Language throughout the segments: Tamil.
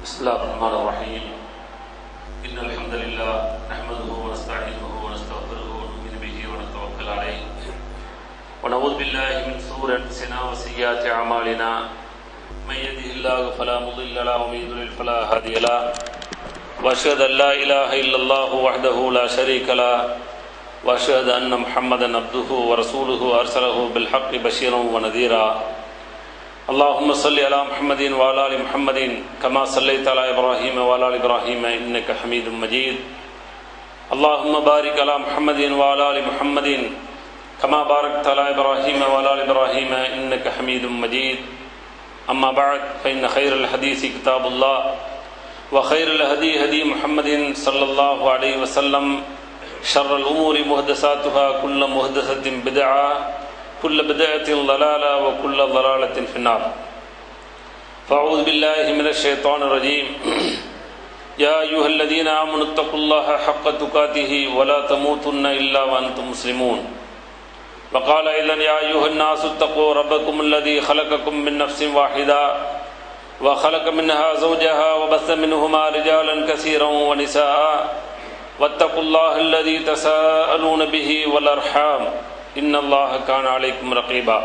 بسم الله الرحمن الرحيم إن الحمد لله نحمده ونستعينه ونستغفره ونؤمن به ونتوكل عليه ونعوذ بالله من شرور أنفسنا وسيئات أعمالنا من يهده الله فلا مضل له ومن يضلل فلا هادي له وأشهد أن لا إله إلا الله وحده لا شريك له وأشهد أن محمدا عبده ورسوله أرسله بالحق بشيرا ونذيرا اللهم صل على محمد وعلى آل محمد كما صليت على إبراهيم وعلى آل إبراهيم إنك حميد مجيد اللهم بارك على محمد وعلى آل محمد كما باركت على إبراهيم وعلى آل إبراهيم إنك حميد مجيد أما بعد فإن خير الحديث كتاب الله وخير الهدي هدي محمد صلى الله عليه وسلم شر الأمور محدثاتها كل محدثة بدعة كل بدعة ضلالة وكل ضلالة في النار فأعوذ بالله من الشيطان الرجيم يا أيها الذين آمنوا اتقوا الله حق تقاته ولا تموتن إلا وأنتم مسلمون وقال أيضا يا أيها الناس اتقوا ربكم الذي خلقكم من نفس واحدة وخلق منها زوجها وبث منهما رجالا كثيرا ونساء واتقوا الله الذي تساءلون به والأرحام إن الله كان عليكم رقيبا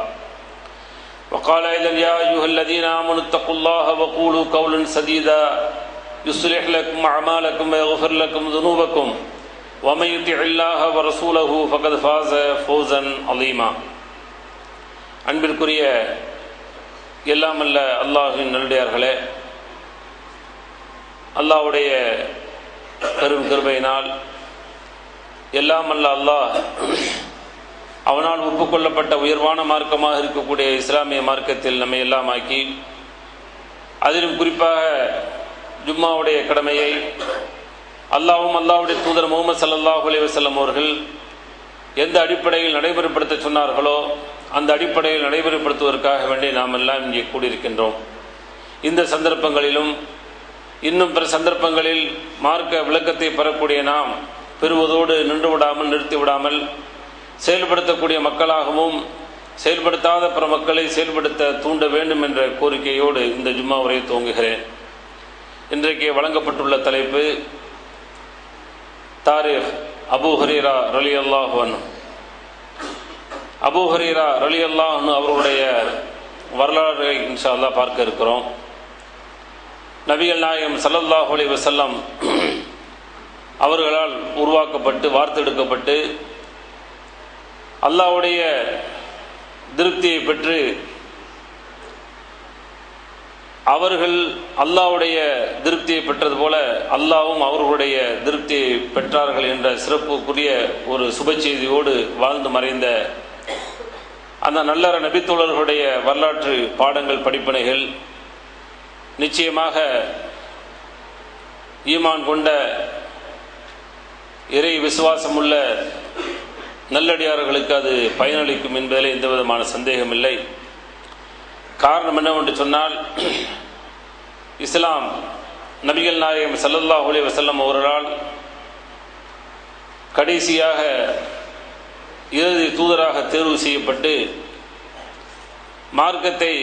وقال أيضا يا أيها الذين آمنوا اتقوا الله وقولوا قولا سديدا يصلح لكم أعمالكم ويغفر لكم ذنوبكم ومن يطع الله ورسوله فقد فاز فوزا عظيما அன்பிற்குரிய எல்லாம் அல்ல அல்லாஹ்வின் நல்லடியார்களே, அல்லாஹ்வுடைய பெரும் கிருபையினால் எல்லாம் அல்ல அல்லாஹ் அவனால் ஒப்புக்கொள்ளப்பட்ட உயர்வான மார்க்கமாக இருக்கக்கூடிய இஸ்லாமிய மார்க்கத்தில் நம்மை எல்லாம் ஆக்கி, அதிலும் குறிப்பாக ஜும்மாவுடைய கடமையை அல்லாஹ்வும் அல்லாஹ்வுடைய தூதர் முஹம்மது ஸல்லல்லாஹு அலைஹி வஸல்லம் அவர்கள் எந்த அடிப்படையில் நடைமுறைப்படுத்த சொன்னார்களோ அந்த அடிப்படையில் நடைமுறைப்படுத்துவதற்காக வேண்டி நாம் எல்லாம் இங்கே கூடியிருக்கின்றோம். இந்த சந்தர்ப்பங்களிலும் இன்னும் பிற சந்தர்ப்பங்களில் மார்க்க விளக்கத்தை பெறக்கூடிய நாம் பெறுவதோடு நின்று விடாமல் நிறுத்தி விடாமல் செயல்படுத்தக்கூடிய மக்களாகவும் செயல்படுத்தாத பிற மக்களை செயல்படுத்த தூண்ட வேண்டும் என்ற கோரிக்கையோடு இந்த ஜும்மா உரையை துவங்குகிறேன். இன்றைக்கு வழங்கப்பட்டுள்ள தலைப்பு தாரிக் அபூ ஹுரைரா ரலியல்லாஹு அன்ஹு. அபூ ஹுரைரா ரலியல்லாஹு அன்ஹு அவர்களுடைய வரலாறை இன்ஷா அல்லாஹ் பார்க்க இருக்கிறோம். நபிகள் நாயகம் ஸல்லல்லாஹு அலைஹி வஸல்லம் அவர்களால் உருவாக்கப்பட்டு வார்த்தெடுக்கப்பட்டு அல்லாஹ்வுடைய திருப்தியை பெற்று அவர்கள் அல்லாஹ்வுடைய திருப்தியை பெற்றது போல அல்லாஹ்வும் அவர்களுடைய திருப்தியை பெற்றார்கள் என்ற சிறப்புக்குரிய ஒரு சுப செய்தியோடு வாழ்ந்து மறைந்த அந்த நல்லற நபித்தோழர்களுடைய வரலாற்று பாடங்கள் படிப்பினைகள் நிச்சயமாக ஈமான் கொண்ட இறை விசுவாசமுள்ள நல்லடியார்களுக்கு அது பயனளிக்கும் என்பதில் எந்த விதமான சந்தேகம் இல்லை. காரணம் என்னவென்று சொன்னால், இஸ்லாம் நபிகள் நாயகம் ஸல்லல்லாஹு அலைஹி வஸல்லம் அவர்களால் கடைசியாக இறுதி தூதராக தேர்வு செய்யப்பட்டு மார்க்கத்தை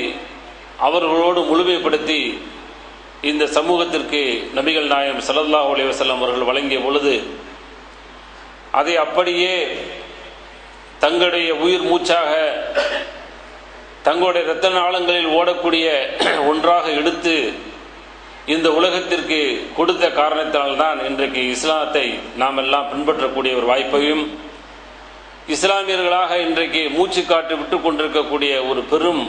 அவர்களோடு முழுமைப்படுத்தி இந்த சமூகத்திற்கு நபிகள் நாயகம் ஸல்லல்லாஹு அலைஹி வஸல்லம் அவர்கள் வழங்கிய பொழுது அதை அப்படியே தங்களுடைய உயிர் மூச்சாக தங்களுடைய இரத்த நாளங்களில் ஓடக்கூடிய ஒன்றாக எடுத்து இந்த உலகத்திற்கு கொடுத்த காரணத்தினால்தான் இன்றைக்கு இஸ்லாத்தை நாம் எல்லாம் பின்பற்றக்கூடிய ஒரு வாய்ப்பையும் இஸ்லாமியர்களாக இன்றைக்கு மூச்சு காட்டு விட்டு கொண்டிருக்கக்கூடிய ஒரு பெரும்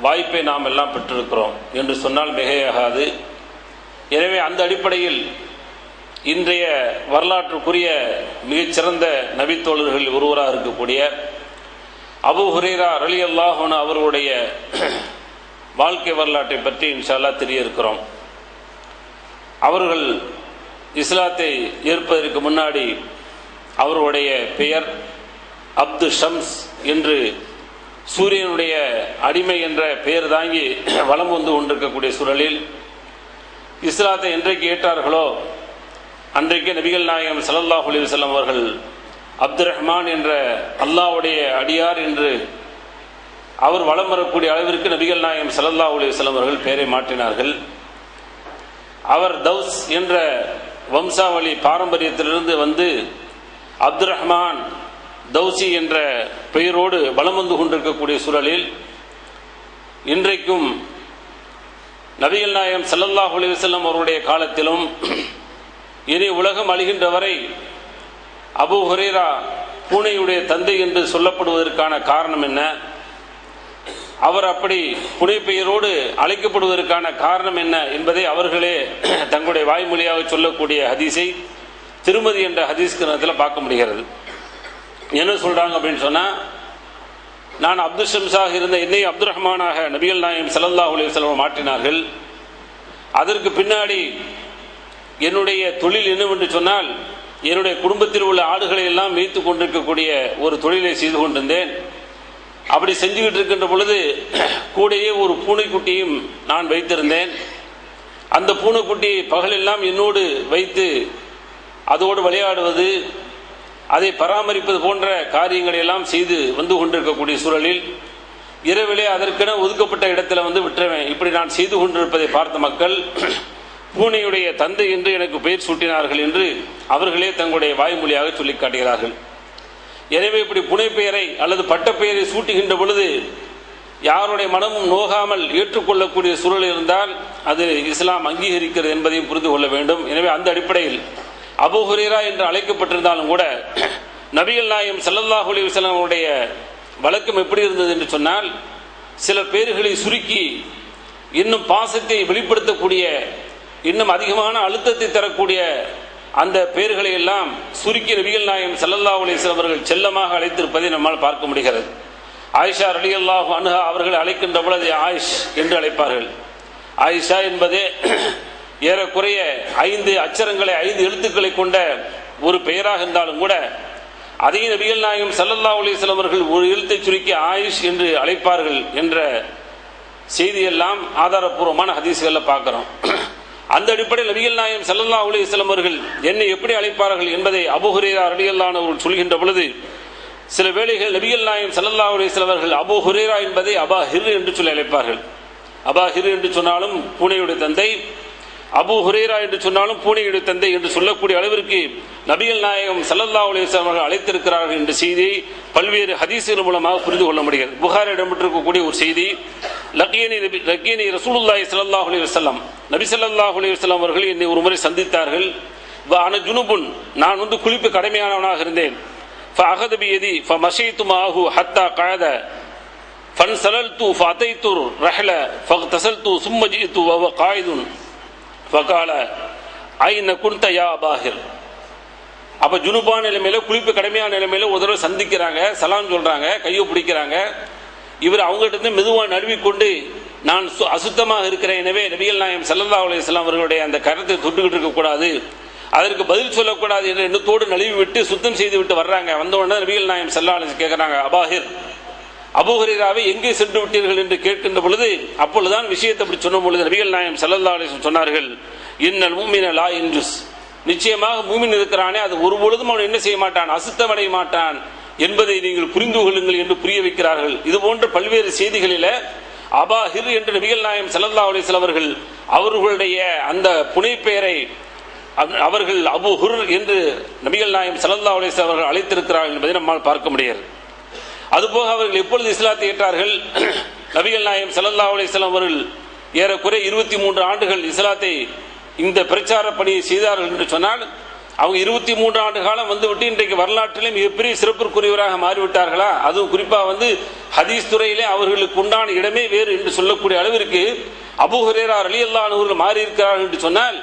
வாய்ப்பை நாம் எல்லாம் பெற்றிருக்கிறோம் என்று சொன்னால் மிகையாகாது. எனவே அந்த அடிப்படையில் இன்றைய வரலாற்றுக்குரிய மிகச்சிறந்த நபித்தோழர்களில் ஒருவராக இருக்கக்கூடிய அபூ ஹுரைரா ரலியல்லாஹு அன்ஹு அவர்களுடைய வாழ்க்கை வரலாற்றை பற்றி இன்ஷா அல்லாஹ் தெரிய இருக்கிறோம். அவர்கள் இஸ்லாத்தை ஏற்பதற்கு முன்னாடி அவர்களுடைய பெயர் அப்து ஷம்ஸ் என்று சூரியனுடைய அடிமை என்ற பெயர் தாங்கி வலம் வந்து கொண்டிருக்கக்கூடிய சூழலில் இஸ்லாத்தை என்றைக்கு ஏற்றார்களோ அன்றைக்கு நபிகள் நாயகம் ஸல்லல்லாஹு அலைஹி வஸல்லம் அவர்கள் அப்துர் ரஹ்மான் என்ற அல்லாஹ்வுடைய அடியார் என்று அவர் வலம் வரக்கூடிய அளவிற்கு நபிகள் நாயகம் ஸல்லல்லாஹு அலைஹி வஸல்லம் அவர்கள் பெயரை மாற்றினார்கள். அவர் தௌஸ் என்ற வம்சாவளி பாரம்பரியத்திலிருந்து வந்து அப்துல் ரஹ்மான் தௌசி என்ற பெயரோடு வலம் வந்து கொண்டிருக்கக்கூடிய சூழலில் இன்றைக்கும் நபிகள் நாயகம் ஸல்லல்லாஹு அலைஹி வஸல்லம் அவருடைய காலத்திலும் இனி உலகம் அழிகின்ற வரை அபூ ஹுரைரா பூனையுடைய தந்தை என்று சொல்லப்படுவதற்கான காரணம் என்ன, அவர் அப்படி புனை பெயரோடு அழைக்கப்படுவதற்கான காரணம் என்ன என்பதை அவர்களே தங்களுடைய வாய்மொழியாக சொல்லக்கூடிய ஹதீஸை திருமதி என்ற ஹதீஸ் கிரந்தத்தில் பார்க்க முடிகிறது. என்ன சொல்றாங்க அப்படின்னு சொன்னா, நான் அப்துல் ஷம்ஸாக இருந்த என்னை அப்துல் ரஹ்மானாக நபிகள் நாயகம் ஸல்லல்லாஹு அலைஹி வஸல்லம் மாற்றினார்கள். அதற்கு பின்னாடி என்னுடைய தொழில் என்னவென்று சொன்னால், என்னுடைய குடும்பத்தில் உள்ள ஆடுகளை எல்லாம் மேய்த்து கொண்டிருக்கக்கூடிய ஒரு தொழிலை செய்து கொண்டிருந்தேன். அப்படி செஞ்சுக்கிட்டு இருக்கின்ற பொழுது கூடையே ஒரு பூனைக்குட்டியும் நான் வைத்திருந்தேன். அந்த பூனைக்குட்டியை பகலெல்லாம் என்னோடு வைத்து அதோடு விளையாடுவது, அதை பராமரிப்பது போன்ற காரியங்களை எல்லாம் செய்து வந்து கொண்டிருக்கக்கூடிய சூழலில் இரவிலே அதற்கென ஒதுக்கப்பட்ட இடத்துல வந்து விட்டுருவேன். இப்படி நான் செய்து கொண்டிருப்பதை பார்த்த மக்கள் பூனையுடைய தந்தை என்று எனக்கு பெயர் சூட்டினார்கள் என்று அவர்களே தங்களுடைய வாய்மொழியாக சொல்லி காட்டுகிறார்கள். எனவே இப்படி புனை பெயரை அல்லது பட்ட பெயரை சூட்டுகின்ற பொழுது யாருடைய மனமும் நோகாமல் ஏற்றுக்கொள்ளக்கூடிய சூழல் இருந்தால் அது இஸ்லாம் அங்கீகரிக்கிறது என்பதையும் புரிந்து கொள்ள வேண்டும். எனவே அந்த அடிப்படையில் அபூ ஹுரைரா என்று அழைக்கப்பட்டிருந்தாலும் கூட நபிகள் நாயகம் ஸல்லல்லாஹு அலைஹி வஸல்லம் அவருடைய வழக்கம் எப்படி இருந்தது என்று சொன்னால், சில பெயர்களை சுருக்கி இன்னும் பாசத்தை வெளிப்படுத்தக்கூடிய, இன்னும் அதிகமான அழுத்தத்தை தரக்கூடிய அந்த பெயர்களை எல்லாம் சுருக்கி நபிகள் நாயகம் ஸல்லல்லாஹு அலைஹி வஸல்லம் அவர்கள் செல்லமாக அழைத்திருப்பதை நம்மால் பார்க்க முடிகிறது. ஆயிஷா ரலியல்லாஹு அன்ஹா அவர்கள் அழைக்கின்ற பொழுது ஆயிஷ் என்று அழைப்பார்கள். ஆயிஷா என்பதே ஏறக்குறைய 5 அச்சரங்களை 5 எழுத்துக்களை கொண்ட ஒரு பெயராக இருந்தாலும் கூட அதே நபிகள் நாயகம் ஸல்லல்லாஹு அலைஹி வஸல்லம் அவர்கள் ஒரு எழுத்தை சுருக்கி ஆயிஷ் என்று அழைப்பார்கள் என்ற செய்தியெல்லாம் ஆதாரப்பூர்வமான ஹதீஸ்களில் பார்க்கிறோம். அந்த அடிப்படையில் நபிகள் நாயகம் ஸல்லல்லாஹு அலைஹி வஸல்லம் அவர்கள் என்னை எப்படி அழைப்பார்கள் என்பதை அபூ ஹுரைரா ரலியல்லாஹு அன்ஹு அவர்கள் சொல்கின்ற பொழுது, சில வேளைகள் நபிகள் நாயகம் ஸல்லல்லாஹு அலைஹி வஸல்லம் அவர்கள் அபூ ஹுரைரா என்பதை அபா ஹிர் என்று சொல்லி அழைப்பார்கள். அபா ஹிர் என்று சொன்னாலும் பூனையுடைய தந்தை, அபூ ஹுரைரா என்று சொன்னாலும் பூனையுடைய தந்தை என்று சொல்லக்கூடிய அளவிற்கு நபிகள் நாயகம் ஸல்லல்லாஹு அலைஹி வஸல்லம் அவர்கள் அழைத்திருக்கிறார்கள் என்ற செய்தியை பல்வேறு ஹதீஸ்கள் மூலமாக புரிந்து கொள்ள முடிகிறது. புகாரில் இடம்பெற்றிருக்கக்கூடிய ஒரு செய்தி, லக்கியனி ரசூலுல்லாஹி ஸல்லல்லாஹு அலைஹி வஸல்லம், நபி ஸல்லல்லாஹு அலைஹி வஸல்லம் அவர்கள் என்னை ஒரு முறை சந்தித்தார்கள். வஅன ஜுனுபுன், நான் வந்து குளிப்பு கடமையானவனாக இருந்தேன். ஃபஅஹத பியதி ஃபமஷைது மாஹு ஹத்தா கஅத ஃபன்ஸலல்து ஃபஅதைது ரஹ்ல ஃபக்தஸல்து ثم جئت وهو قاعد فقال ஐன குன்த யா பாஹிர். அப்ப ஜுனுபான நிலைமையில, குளிப்பு கடமையான நிலைமையில ஒரு தடவை சந்திக்கிறாங்க, சலாம் சொல்றாங்க, கையை பிடிக்கிறாங்க. இவர் அவங்ககிட்ட இருந்து மெதுவாக நழுவிக்கொண்டு, நான் அசுத்தமாக இருக்கிறேன், எனவே நபிகள் நாயகம் ஸல்லல்லாஹு அலைஹி வஸல்லம் அவர்களுடைய அந்த கரத்தை தொட்டுக்கிட்டு இருக்கக்கூடாது, அதற்கு பதில் சொல்லக்கூடாது என்ற எண்ணத்தோடு நழுவி விட்டு சுத்தம் செய்து விட்டு வர்றாங்க. வந்த உடனே நபிகள் நாயகம் ஸல்லல்லாஹு அலைஹி வஸல்லம் கேட்கிறாங்க, அபாஹிர், அபூ ஹுரைராவை எங்கே சென்று விட்டீர்கள் என்று கேட்கின்ற பொழுது, அப்பொழுதுதான் விஷயத்தை அப்படி சொன்ன பொழுது நபிகள் நாயகம் ஸல்லல்லாஹு அலைஹி வஸல்லம் சொன்னார்கள், இன்னல் முஃமின லா யன்ஜுஸ், நிச்சயமாக மூமின் இருக்கிறானே அது ஒருபொழுதும் அவன் என்ன செய்ய மாட்டான், அசுத்தமடைய மாட்டான் என்பதை நீங்கள் புரிந்து கொள்ளுங்கள் என்று புரிய வைக்கிறார்கள். இது போன்ற பல்வேறு செய்திகளில அபாஹிர் என்று நபிகள் நாயகம் ஸல்லல்லாஹு அலைஹி வஸல்லம் அவர்கள் அவர்களுடைய அந்த புனை பெயரை அவர்கள் அபூ ஹுர் என்று நபிகள் நாயகம் ஸல்லல்லாஹு அலைஹி வஸல்லம் அவர்கள் அழைத்திருக்கிறார்கள் என்பதை நம்மால் பார்க்க முடியாது. அதுபோக அவர்கள் எப்பொழுது இஸ்லாத்தை ஏற்றார்கள், நபிகள் நாயகம் ஸல்லல்லாஹு அலைஹி வஸல்லம் அவர்கள் ஏறக்குறை 23 ஆண்டுகள் இஸ்லாத்தை இந்த பிரச்சார பணியை செய்தார்கள் என்று சொன்னால், அவங்க 23 ஆண்டு காலம் வந்துவிட்டு இன்றைக்கு வரலாற்றிலே மிகப்பெரிய சிறப்புக்குரியவராக மாறிவிட்டார்களா? அதுவும் குறிப்பாக ஹதீஸ் துறையிலே அவர்களுக்கு உண்டான இடமே வேறு என்று சொல்லக்கூடிய அளவிற்கு அபூ ஹுரைரா ரலியல்லாஹு அன்ஹு அவர்கள் மாறி இருக்கிறார்கள் என்று சொன்னால்,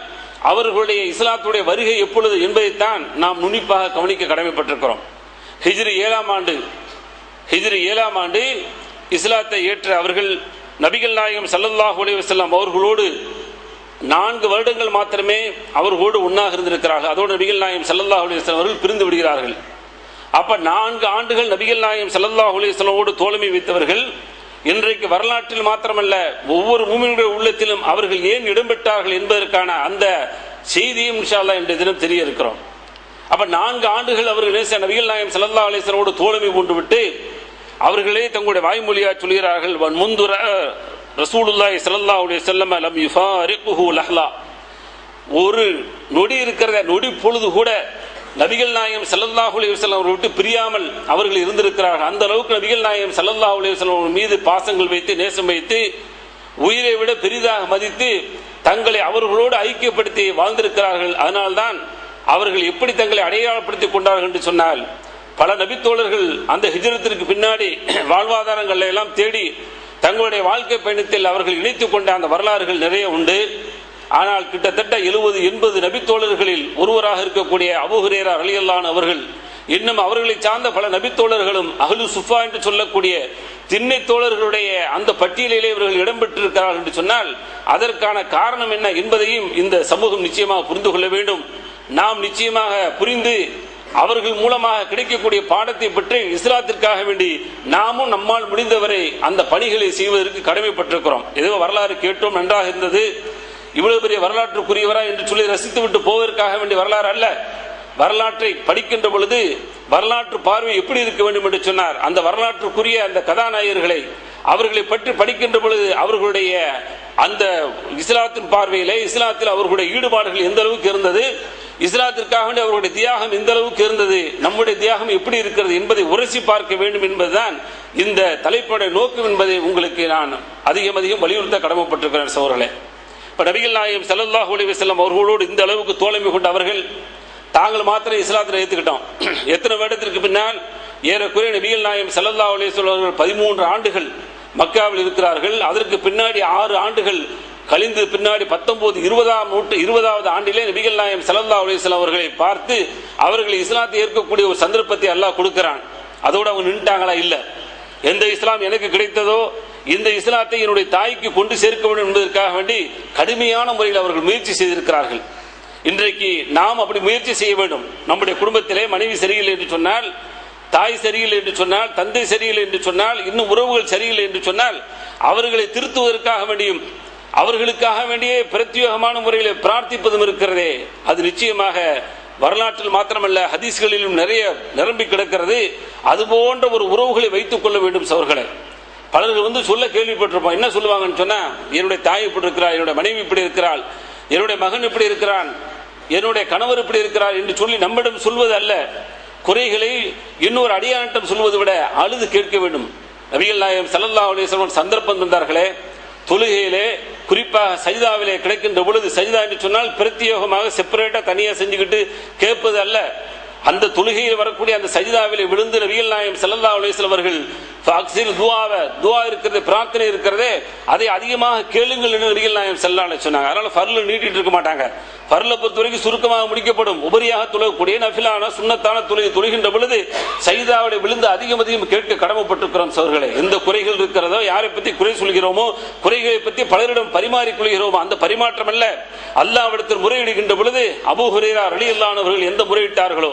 அவர்களுடைய இஸ்லாத்துடைய வருகை எப்பொழுது என்பதைத்தான் நாம் நுண்ணிப்பாக கவனிக்க கடமைப்பட்டிருக்கிறோம். ஹிஜ்ரி 7ஆம் ஆண்டு இஸ்லாத்தை ஏற்ற அவர்கள் நபிகள் நாயகம் ஸல்லல்லாஹு அலைஹி வஸல்லம் அவர்களோடு 4 வருடங்கள் மாத்திரமே அவர்களோடு ஒன்றாக இருந்திருக்கிறார்கள். அதோடு நபிகள் நாயகம் ஸல்லல்லாஹு அலைஹி வஸல்லம் அவர்கள் பிரிந்து விடுகிறார்கள். அப்ப 4 ஆண்டுகள் நபிகள் நாயகம் ஸல்லல்லாஹு அலைஹி வஸல்லமோடு தோழமை வைத்தவர்கள் இன்றைக்கு வரலாற்றில் மாத்திரமல்ல ஒவ்வொரு மூமினுடைய உள்ளத்திலும் அவர்கள் ஏன் இடம்பெற்றார்கள் என்பதற்கான அந்த செய்தியும் இன்ஷா அல்லாஹ் இன்றைய தினம் தெரிய இருக்கிறோம். அப்ப 4 ஆண்டுகள் அவர்கள் நபிகள் நாயகம் ஸல்லல்லாஹு அலைஹி வஸல்லமோடு தோழமை கொண்டு விட்டு அவர்களே தங்களுடைய வாய்மொழியாக சொல்கிறார்கள், ரசூலுல்லாஹி ஸல்லல்லாஹு அலைஹி வஸல்லம் லம் யுஃபாரிகுஹு லஹ்லா, ஒரு நொடி இருக்கிறத நொடி பொழுது கூட நபிகள் நாயகம் ஸல்லல்லாஹு அலைஹி வஸல்லம் அவர்களை விட்டு பிரியாமல் அவர்கள் இருந்திருக்கிறார்கள். அந்த அளவுக்கு நபிகள் நாயகம் ஸல்லல்லாஹு அலைஹி வஸல்லம் அவர்கள் மீது பாசங்கள் வைத்து நேசம் வைத்து உயிரை விட பெரிதாக மதித்து தங்களை அவர்களோடு ஐக்கியப்படுத்தி வாழ்ந்திருக்கிறார்கள். அதனால்தான் அவர்கள் எப்படி தங்களை அடையாளப்படுத்திக் கொண்டார்கள் என்று சொன்னால், பல நபித்தோழர்கள் அந்த ஹிஜ்ரத்திற்கு பின்னாடி வாழ்வாதாரங்களை எல்லாம் தேடி தங்களுடைய வாழ்க்கை பயணத்தில் அவர்கள் இணைத்துக் கொண்ட அந்த வரலாறுகள் நிறைய உண்டு. ஆனால் கிட்டத்தட்ட 70-80 நபித்தோழர்களில் ஒருவராக இருக்கக்கூடிய அபூ ஹுரைரா ரலியல்லாஹு அன்ஹு அவர்கள் இன்னும் அவர்களை சார்ந்த பல நபித்தோழர்களும் அஹ்லு சுஃபா என்று சொல்லக்கூடிய திண்ணை தோழர்களுடைய அந்த பட்டியலிலே இவர்கள் இடம்பெற்றிருக்கிறார்கள் என்று சொன்னால் அதற்கான காரணம் என்ன என்பதையும் இந்த சமூகம் நிச்சயமாக புரிந்து கொள்ள வேண்டும். நாம் நிச்சயமாக புரிந்து அவர்கள் மூலமாக கிடைக்கக்கூடிய பாடத்தை பற்றி இஸ்லாத்திற்காக வேண்டி நாமும் நம்மால் முடிந்தவரை அந்த பணிகளை செய்வதற்கு கடமைப்பட்டிருக்கிறோம். ஏதோ வரலாறு கேட்டோம், நன்றாக இருந்தது, இவ்வளவு பெரிய வரலாற்றுக்குரியவரா என்று சொல்லி ரசித்து விட்டு போவதற்காக வேண்டிய வரலாறு அல்ல. வரலாற்றை படிக்கின்ற பொழுது வரலாற்று பார்வை எப்படி இருக்க வேண்டும் என்று சொன்னார். அந்த வரலாற்றுக்குரிய அந்த கதாநாயகர்களை அவர்களை பற்றி படிக்கின்ற பொழுது அவர்களுடைய அந்த இஸ்லாத்தின் பார்வையிலே இஸ்லாத்தில் அவர்களுடைய ஈடுபாடுகள் எந்த அளவுக்கு இருந்தது, இஸ்லாத்திற்காக வேண்டிய அவர்களுடைய தியாகம் எந்த அளவுக்கு இருந்தது, நம்முடைய தியாகம் எப்படி இருக்கிறது என்பதை உரசி பார்க்க வேண்டும் என்பதுதான் இந்த தலைப்புடைய நோக்கம் என்பதை உங்களுக்கு நான் அதிகம் வலியுறுத்த கடமைப்பட்டிருக்கிறேன் சகோதரர்களே. இப்ப நபிகள் நாயகம் ஸல்லல்லாஹு அலைஹி வஸல்லம் அவர்களோடு இந்த அளவுக்கு தோழமை கொண்ட அவர்கள் தாங்கள் மாத்திரம் இஸ்லாத்தில் ஏற்றுக்கிட்டோம். எத்தனை வருடத்திற்கு பின்னால் ஏறக்குறைய நபிகள் நாயகம் ஸல்லல்லாஹு அலைஹி வஸல்லம் அவர்கள் 13 ஆண்டுகள் மக்காவில் இருக்கிறார்கள். அதற்கு பின்னாடி 6 ஆண்டுகள் கழிந்து பின்னாடி 19-20வது ஆண்டிலே நபிகள் நாயகம் ஸல்லல்லாஹு அலைஹி வஸல்லம் அவர்களை பார்த்து அவர்களை இஸ்லாத்தை ஏற்கக்கூடிய ஒரு சந்தர்ப்பத்தை அல்லாஹ் கொடுக்கிறான். அதோடு அவங்க நின்றுட்டாங்களா? இல்ல. எந்த இஸ்லாம் எனக்கு கிடைத்ததோ இந்த இஸ்லாத்தை என்னுடைய தாய்க்கு கொண்டு சேர்க்க வேண்டும் என்பதற்காக வேண்டி கடுமையான முறையில் அவர்கள் முயற்சி செய்திருக்கிறார்கள். இன்றைக்கு நாம் அப்படி முயற்சி செய்ய வேண்டும். நம்முடைய குடும்பத்திலே மனைவி சரியில்லை என்று சொன்னால், தாய் சரியில்லை என்று சொன்னால், தந்தை சரியில்லை என்று சொன்னால், இன்னும் உறவுகள் சரியில்லை என்று சொன்னால் அவர்களை திருத்துவதற்காக வேண்டியும் அவர்களுக்காக வேண்டியே பிரத்யேகமான முறையில் பிரார்த்திப்பதும் இருக்கிறதே, அது நிச்சயமாக வரலாற்றில் மாத்திரமல்ல ஹதீஸ்களிலும் நிறைய நிரம்பி கிடக்கிறது. அது போன்ற ஒரு உறவுகளை வைத்துக் கொள்ள வேண்டும் சவர்களே. பலர்கள் சொல்ல கேள்விப்பட்டிருப்போம். என்ன சொல்லுவாங்கன்னு சொன்னா, என்னுடைய தாய் இப்படி இருக்கிறாள், என்னுடைய மனைவி இப்படி இருக்கிறாள், என்னுடைய மகன் இப்படி இருக்கிறான், என்னுடைய கணவர் இப்படி இருக்கிறார் என்று சொல்லி நம்மிடம் சொல்வது அல்ல, குறைகளை இன்னொரு அடியானிடம் சொல்வதை விட அழுது கேட்க வேண்டும். நபிகள் நாயகம் ஸல்லல்லாஹு அலைஹி வஸல்லம் சந்தர்ப்பம் தந்தார்களே, தொழுகையிலே குறிப்பாக சஜிதாவிலே கிடைக்கின்ற பொழுது, சஜிதா என்று சொன்னால் பிரத்யேகமாக செப்பரேட்டா தனியா செஞ்சுக்கிட்டு கேட்பது அல்ல, அந்த தொழுகையில் வரக்கூடிய அந்த சஜிதாவிலே விழுந்து நபிகள் நாயகம் ஸல்லல்லாஹு அலைஹி வஸல்லம் அவர்கள் துஆ இருக்கிறது, பிரார்த்தனை இருக்கிறதே, அதை அதிகமாக கேளுங்கள் என்று நபிகள் நாயகம் ஸல்லல்லாஹு அலைஹி வஸல்லம் சொன்னாங்க. அதனால ஃபர்ல நீட்டிட்டு இருக்க மாட்டாங்க. ஃபர்ல பொறுத்த வரைக்கும் சுருக்கமாக முடிக்கப்படும். உபரியாக தொழக்கூடிய நஃபிலான சுன்னத்தான தொழுகின்ற பொழுது சஜிதாவிலே விழுந்து அதிகம் கேட்க கடமைப்பட்டிருக்கிறோம் சகோதரர்களே. எந்த குறைகள் இருக்கிறதோ, யாரை பற்றி குறை சொல்கிறோமோ, குறைகளை பற்றி பலரிடம் பரிமாறிக் கொள்கிறோமோ, அந்த பரிமாற்றம் அல்ல. அல்லாஹ்விடத்தில் முறையிடுகின்ற பொழுது அபூ ஹுரைரா ரலியல்லாஹு அன்ஹு அவர்கள் எந்த முறையிட்டார்களோ,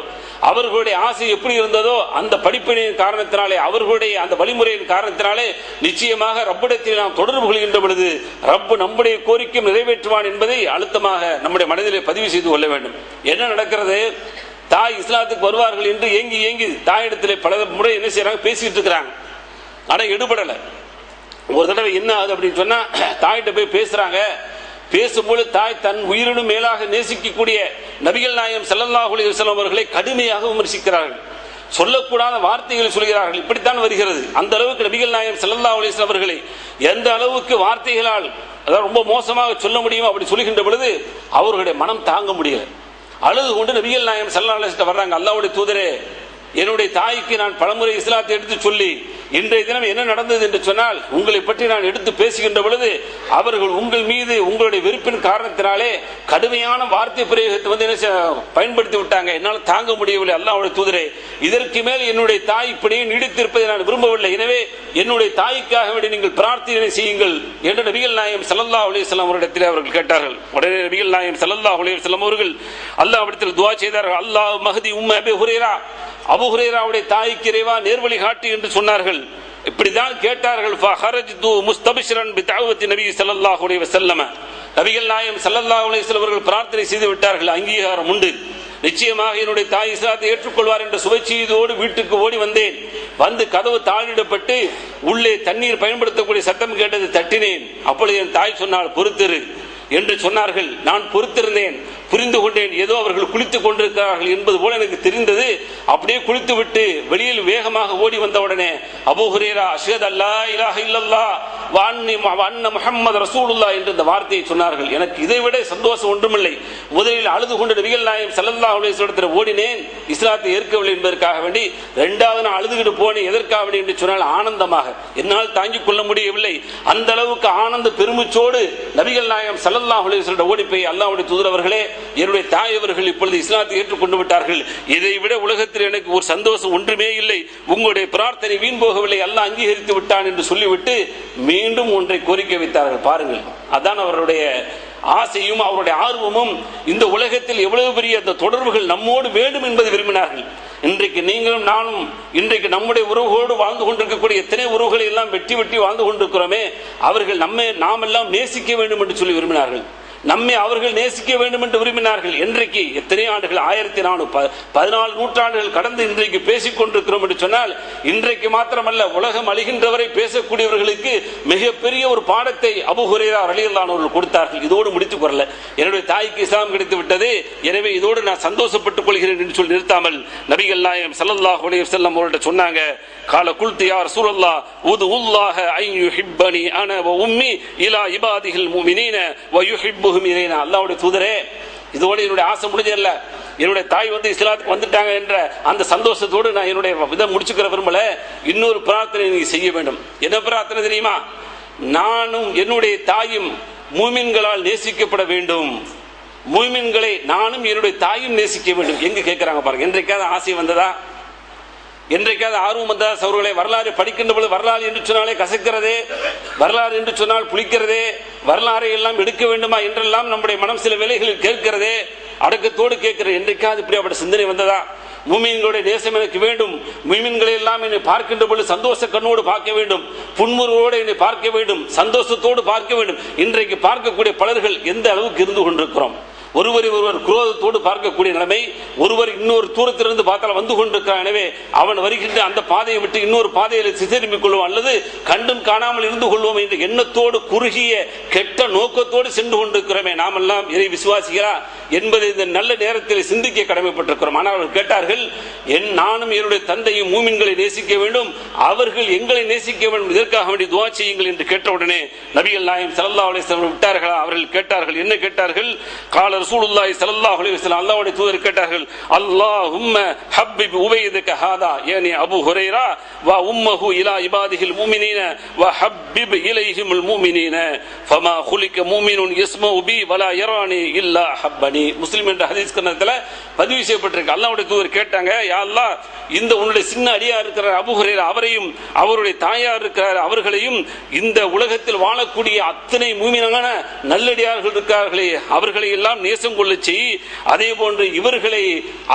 அவர்களுடைய ஆசை எப்படி இருந்ததோ அந்த படிப்பினையின் காரணத்தினாலே, அவர்களுடைய அந்த வழிமுறையின் காரணத்தினாலே நிச்சயமாக ரப்பிடத்தில் நாம் தொடர்பு கொள்கின்ற பொழுது ரப்பு நம்முடைய கோரிக்கை நிறைவேற்றுவான் என்பதை அழுத்தமாக நம்முடைய மனதிலே பதிவு செய்து கொள்ள வேண்டும். என்ன நடக்கிறது? தாய் இஸ்லாத்துக்கு வருவார்கள் என்று ஏங்கி தாயிடத்திலே பல முறை என்ன செய்யறாங்க, பேசிட்டு இருக்கிறாங்க. ஆனா எடுபடல. ஒரு தடவை என்ன ஆகுது அப்படின்னு சொன்னா, தாயிட்ட போய் பேசுறாங்க. பேசும்போது தாய் தன் உயிரினும் மேலாக நேசிக்கக்கூடிய நபிகள் நாயகம் ஸல்லல்லாஹு அலைஹி வஸல்லம் அவர்களை கடுமையாக விமர்சிக்கிறார்கள். சொல்லக்கூடாத வார்த்தைகளை சொல்கிறார்கள். இப்படித்தான் வருகிறது. அந்த அளவுக்கு நபிகள் நாயகம் ஸல்லல்லாஹு அலைஹி வஸல்லம் அவர்களை எந்த அளவுக்கு வார்த்தைகளால் அதாவது ரொம்ப மோசமாக சொல்ல முடியுமோ அப்படி சொல்கின்ற பொழுது அவர்களுடைய மனம் தாங்க முடியல. அழுது கொண்டு நபிகள் நாயகம் ஸல்லல்லாஹு அலைஹி வஸல்லம் வர்றாங்க. அல்லாஹ்வுடைய தூதரே, என்னுடைய தாய்க்கு நான் பலமுறை இஸ்லாத்தை எடுத்து சொல்லி இன்றைய தினம் என்ன நடந்தது என்று சொன்னால், உங்களை பற்றி நான் எடுத்து பேசுகின்ற பொழுது அவர்கள் உங்கள் மீது உங்களுடைய வெறுப்பின் காரணத்தினாலே கடுமையான வார்த்தை பிரயோகத்தை பயன்படுத்தி விட்டாங்க. என்னால் தாங்க முடியவில்லை. அல்லாஹ்வுடைய தூதரே, இதற்கு மேல் என்னுடைய தாய் இப்படியே நீடித்திருப்பதை நான் விரும்பவில்லை. எனவே என்னுடைய தாய்க்காக வேண்டி நீங்கள் பிரார்த்தனை செய்யுங்கள் என்று நபிகள் நாயகம் ஸல்லல்லாஹு அலைஹி வஸல்லம் அவரிடத்தில் அவர்கள் கேட்டார்கள். உடனே நபிகள் நாயகம் ஸல்லல்லாஹு அலைஹி வஸல்லம் அவர்கள் அல்லாஹ்விடத்தில் துஆ செய்தார்கள். அல்லாஹ் மஹதி உம்ம அபீ ஹுரைரா, அபூ ஹுரைராவுடைய தாய்க்கு இறைவா நேர்வழி காட்டு என்று சொன்னார்கள். இப்படிதான் கேட்டார்கள். ஃபஹரஜ்து முஸ்தபிஷரன் பிதஅவத்தி நபி ஸல்லல்லாஹு அலைஹி வஸல்லம். நபிகள் நாயகம் ஸல்லல்லாஹு அலைஹி வஸல்லம் அவர்கள் பிரார்த்தனை செய்து விட்டார்கள். அங்கீகாரம் உண்டு, நிச்சயமாக என்னுடைய தாய் இஸ்லாத்தை ஏற்றுக்கொள்வார் என்ற சுபச்செய்தியோடு வீட்டுக்கு ஓடி வந்தேன். வந்து கதவு தாளிடப்பட்டு உள்ளே தண்ணீர் பயன்படுத்தக்கூடிய சத்தம் கேட்டது. தட்டினேன். அப்பொழுது என் தாய் சொன்னால், பொறுத்திரு, என்று சொன்னார்கள். நான் பொறுத்திருந்தேன், புரிந்து கொண்டேன். ஏதோ அவர்கள் குளித்துக் கொண்டிருக்கிறார்கள் என்பது போல எனக்கு தெரிந்தது. அப்படியே குளித்து விட்டு வெளியில் வேகமாக ஓடி வந்தவுடனே அபூ ஹுரைரா அஷ்ஹது அல்லா இலாஹ இல்லல்லாஹ் வ அன்ன முஹம்மது ரசூலுல்லாஹ் என்ற இந்த வார்த்தையை சொன்னார்கள். எனக்கு இதைவிட சந்தோஷம் ஒன்றுமில்லை. முதலில் அழுது கொண்டு நபிகள் நாயகம் ஸல்லல்லாஹு அலைஹி வஸல்லம் ஓடினேன், இஸ்லாத்தை ஏற்கவில்லை என்பதற்காக வேண்டி. இரண்டாவது நான் அழுதுகிட்டு போனேன், எதற்காக வேண்டி என்று சொன்னால் ஆனந்தமாக. என்னால் தாங்கிக் கொள்ள முடியவில்லை. அந்த அளவுக்கு ஆனந்த பெருமிச்சோடு நபிகள் நாயகம் ஸல்லல்லாஹு அலைஹி வஸல்லம் ஓடி போய் அல்லாஹ்வுடைய தூதர் அவர்களே, என்னுடைய தாய் அவர்கள் இப்பொழுது இஸ்லாத்தை ஏற்றுக்கொண்டு விட்டார்கள். இதை விட உலகத்தில் எனக்கு ஒரு சந்தோஷம் ஒன்றுமே இல்லை. உங்களுடைய பிரார்த்தனை வீண் போகவில்லை, அல்லாஹ் அங்கீகரித்து விட்டான் என்று சொல்லிவிட்டு மீண்டும் ஒன்றை கோரிக்கை வைத்தார்கள். பாருங்கள், அதான் அவருடைய ஆசையும் அவருடைய ஆர்வமும். இந்த உலகத்தில் எவ்வளவு பெரிய அந்த தொடர்புகள் நம்மோடு வேண்டும் என்பதை விரும்பினார்கள். இன்றைக்கு நீங்களும் நானும் இன்றைக்கு நம்முடைய உறவுகளோடு வாழ்ந்து கொண்டிருக்கக்கூடிய எத்தனை உறவுகளை எல்லாம் வெட்டி வெட்டி வாழ்ந்து கொண்டிருக்கிறோமே, அவர்கள் நாம் எல்லாம் நேசிக்க வேண்டும் என்று சொல்லி விரும்பினார்கள். நம்மை அவர்கள் நேசிக்க வேண்டும் என்று விரும்பினார்கள். இன்றைக்கு எத்தனை ஆண்டுகள், 1400 நூற்றாண்டுகள் கடந்து இன்றைக்கு பேசிக் கொண்டிருக்கிறோம் என்று சொன்னால், இன்றைக்கு மாத்திரமல்ல உலகம் அழிகின்றவரை பேசக்கூடியவர்களுக்கு மிகப்பெரிய ஒரு பாடத்தை அபூ ஹுரைரா ரலியல்லாஹு அன்ஹு அவர்கள் கொடுத்தார்கள். இதோடு முடித்துக் கொள்ளல, என்னுடைய தாய்க்கு இஸ்லாம் கிடைத்து விட்டது, எனவே இதோடு நான் சந்தோஷப்பட்டுக் கொள்கிறேன் என்று சொல்லி நிறுத்தாமல் நபிகள் நாயகம் ஸல்லல்லாஹு அலைஹி வஸல்லம் அவர்கள்ட்ட சொன்னாங்க, கால குல்து யா ரசூலல்லாஹ் உதுல்லாஹ அன் யுஹிப்பனி அன வ உம்மி இலா இபாதிஹில் முஃமினீன வ யுஹிப்புஹும் இலைனா. அல்லாஹ்வுடைய தூதரே, இதோட என்னுடைய ஆசை முடிஞ்சல்ல, என்னுடைய தாய் இஸ்லாத்துக்கு வந்துட்டாங்க என்ற அந்த சந்தோஷத்தோடு நான் என்னுடைய இதை முடிச்சுக்கிற விரும்பல. இன்னொரு பிரார்த்தனை நீங்க செய்ய வேண்டும். என்ன பிரார்த்தனை தெரியுமா? நானும் என்னுடைய தாயும் மூமின்களால் நேசிக்கப்பட வேண்டும். மூமின்களை நானும் என்னுடைய தாயும் நேசிக்க வேண்டும். எங்க கேட்கிறாங்க பாருங்க. என்றைக்காவது ஆசை வந்ததா? என்றைக்காவது ஆர்வம் வந்ததா? சகோதரர்களே, வரலாறு படிக்கின்ற பொழுது வரலாறு என்று சொன்னாலே கசக்கிறதே, வரலாறு என்று சொன்னால் புளிக்கிறதே, வரலாறை எல்லாம் எடுக்க வேண்டுமா என்றெல்லாம் நம்முடைய மனம் சில வேளைகளில் கேட்கிறதே, அடக்கத்தோடு கேட்கிறது. என்றைக்காவது இப்படி அப்படி சிந்தனை வந்ததா? மூமின்களுடைய நேசம் எனக்கு வேண்டும், மூமின்களை எல்லாம் என்னை பார்க்கின்ற பொழுது சந்தோஷ கண்ணோடு பார்க்க வேண்டும், புன்முறுவோடு என்னை பார்க்க வேண்டும், சந்தோஷத்தோடு பார்க்க வேண்டும். இன்றைக்கு பார்க்கக்கூடிய பலர்கள் எந்த அளவுக்கு இருந்து கொண்டிருக்கிறோம்? ஒருவரை ஒருவர் குரோதத்தோடு பார்க்கக்கூடிய நிலைமை, ஒருவர் இன்னொரு தூரத்திலிருந்து பார்த்தால் வந்து கொண்டிருக்கிறான், எனவே அவன் வருகின்ற அந்த பாதையை விட்டு இன்னொரு பாதையில் சிதறிமிக் கொள்வோம் அல்லது கண்டும் காணாமல் இருந்து கொள்வோம் என்ற எண்ணத்தோடு குறுகிய கெட்ட நோக்கத்தோடு சென்று கொண்டிருக்கிறோமே. நாம் எல்லாம் இறை விசுவாசிகளா என்பதை இந்த நல்ல நேரத்தில் சிந்திக்க கடமைப்பட்டிருக்கிறோம். ஆனால் அவர்கள் கேட்டார்கள், நானும் என்னுடைய தந்தையும் மூமின்களை நேசிக்க வேண்டும், அவர்கள் எங்களை நேசிக்க வேண்டும், இதற்காக வேண்டிய துஆ செய்யுங்கள் என்று கேட்டவுடனே நபிகள் நாயகம் ஸல்லல்லாஹு அலைஹி வஸல்லம் விட்டார்களா? அவர்கள் கேட்டார்கள். என்ன கேட்டார்கள்? கால ரசூலுல்லாஹி ஸல்லல்லாஹு அலைஹி வஸல்லம், அல்லாஹ்வுடைய தூதர் கேட்டார்கள், அல்லாஹும்ம ஹப்பிப் உபைதக ஹாதா யானி அபூ ஹுரைரா வ உம்மஹு இலா இபாதிஹில் முஃமினீன வ ஹப்பிப் இலைஹிமுல் முஃமினீன ஃபமா குலிக முஃமினுன் யஸ்மஉ பி வலா யரானி இல்லா ஹப்பனி. முஸ்லிம் என்ற ஹதீஸ் கிரந்தத்தில் பதிவு செய்யப்பட்டிருக்கு. அல்லாஹ்வுடைய தூதர் கேட்டாங்க, யா அல்லாஹ், இந்த உன்னுடைய சின்ன அடியார் இருக்கிற அபூ ஹுரைரா அவரையும் அவருடைய தாயார் இருக்கிறார் அவர்களையும் இந்த உலகத்தில் வாழக்கூடிய அத்தனை மூமினான நல்லடியார்கள் இருக்கிறார்களே அவர்களை எல்லாம் நேசம் கொள்ள செய். அதே போன்று இவர்களை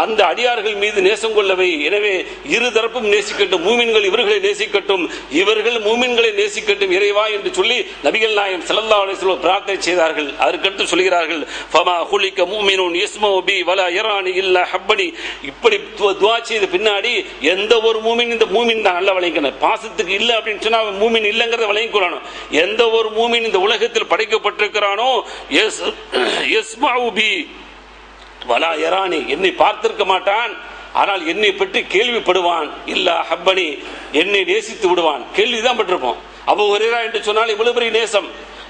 அந்த அடியார்கள் மீது நேசம் கொள்ளவை. எனவே இருதரப்பும் நேசிக்கட்டும், மூமின்கள் இவர்களை நேசிக்கட்டும், இவர்கள் மூமின்களை நேசிக்கட்டும் இறைவா என்று சொல்லி நபிகள் நாயகம் ஸல்லல்லாஹு அலைஹி வஸல்லம் பிரார்த்தனை செய்தார்கள். அதற்கடுத்து சொல்கிறார்கள், ஃபமா குலிக முஃமினுன் யஸ்மஉ பி வலா யரானி இல்லா ஹப்பனி. இப்படி துஆ செய்த பின்னாடி எந்த ஒரு மூமின், இந்த மூமின் தான் நல்லா விளங்கணும். பாசத்துக்கு இல்லை அப்படின்னு சொன்னா மூமின் இல்லைங்கிறத விளங்கிக்கொள்ளணும். எந்த ஒரு மூமின் இந்த உலகத்தில் படைக்கப்பட்டிருக்கிறானோ யஸ்மஉ பி வலா யரானி, என்னை பார்த்திருக்க மாட்டான், ஆனால் என்னை பற்றி கேள்விப்படுவான், இல்லா ஹப்பனி, என்னை நேசித்து விடுவான். கேள்விதான் பட்டிருப்போம். அபூ ஹுரைரா என்று சொன்னால் இவ்வளவு பெரிய நேசம்,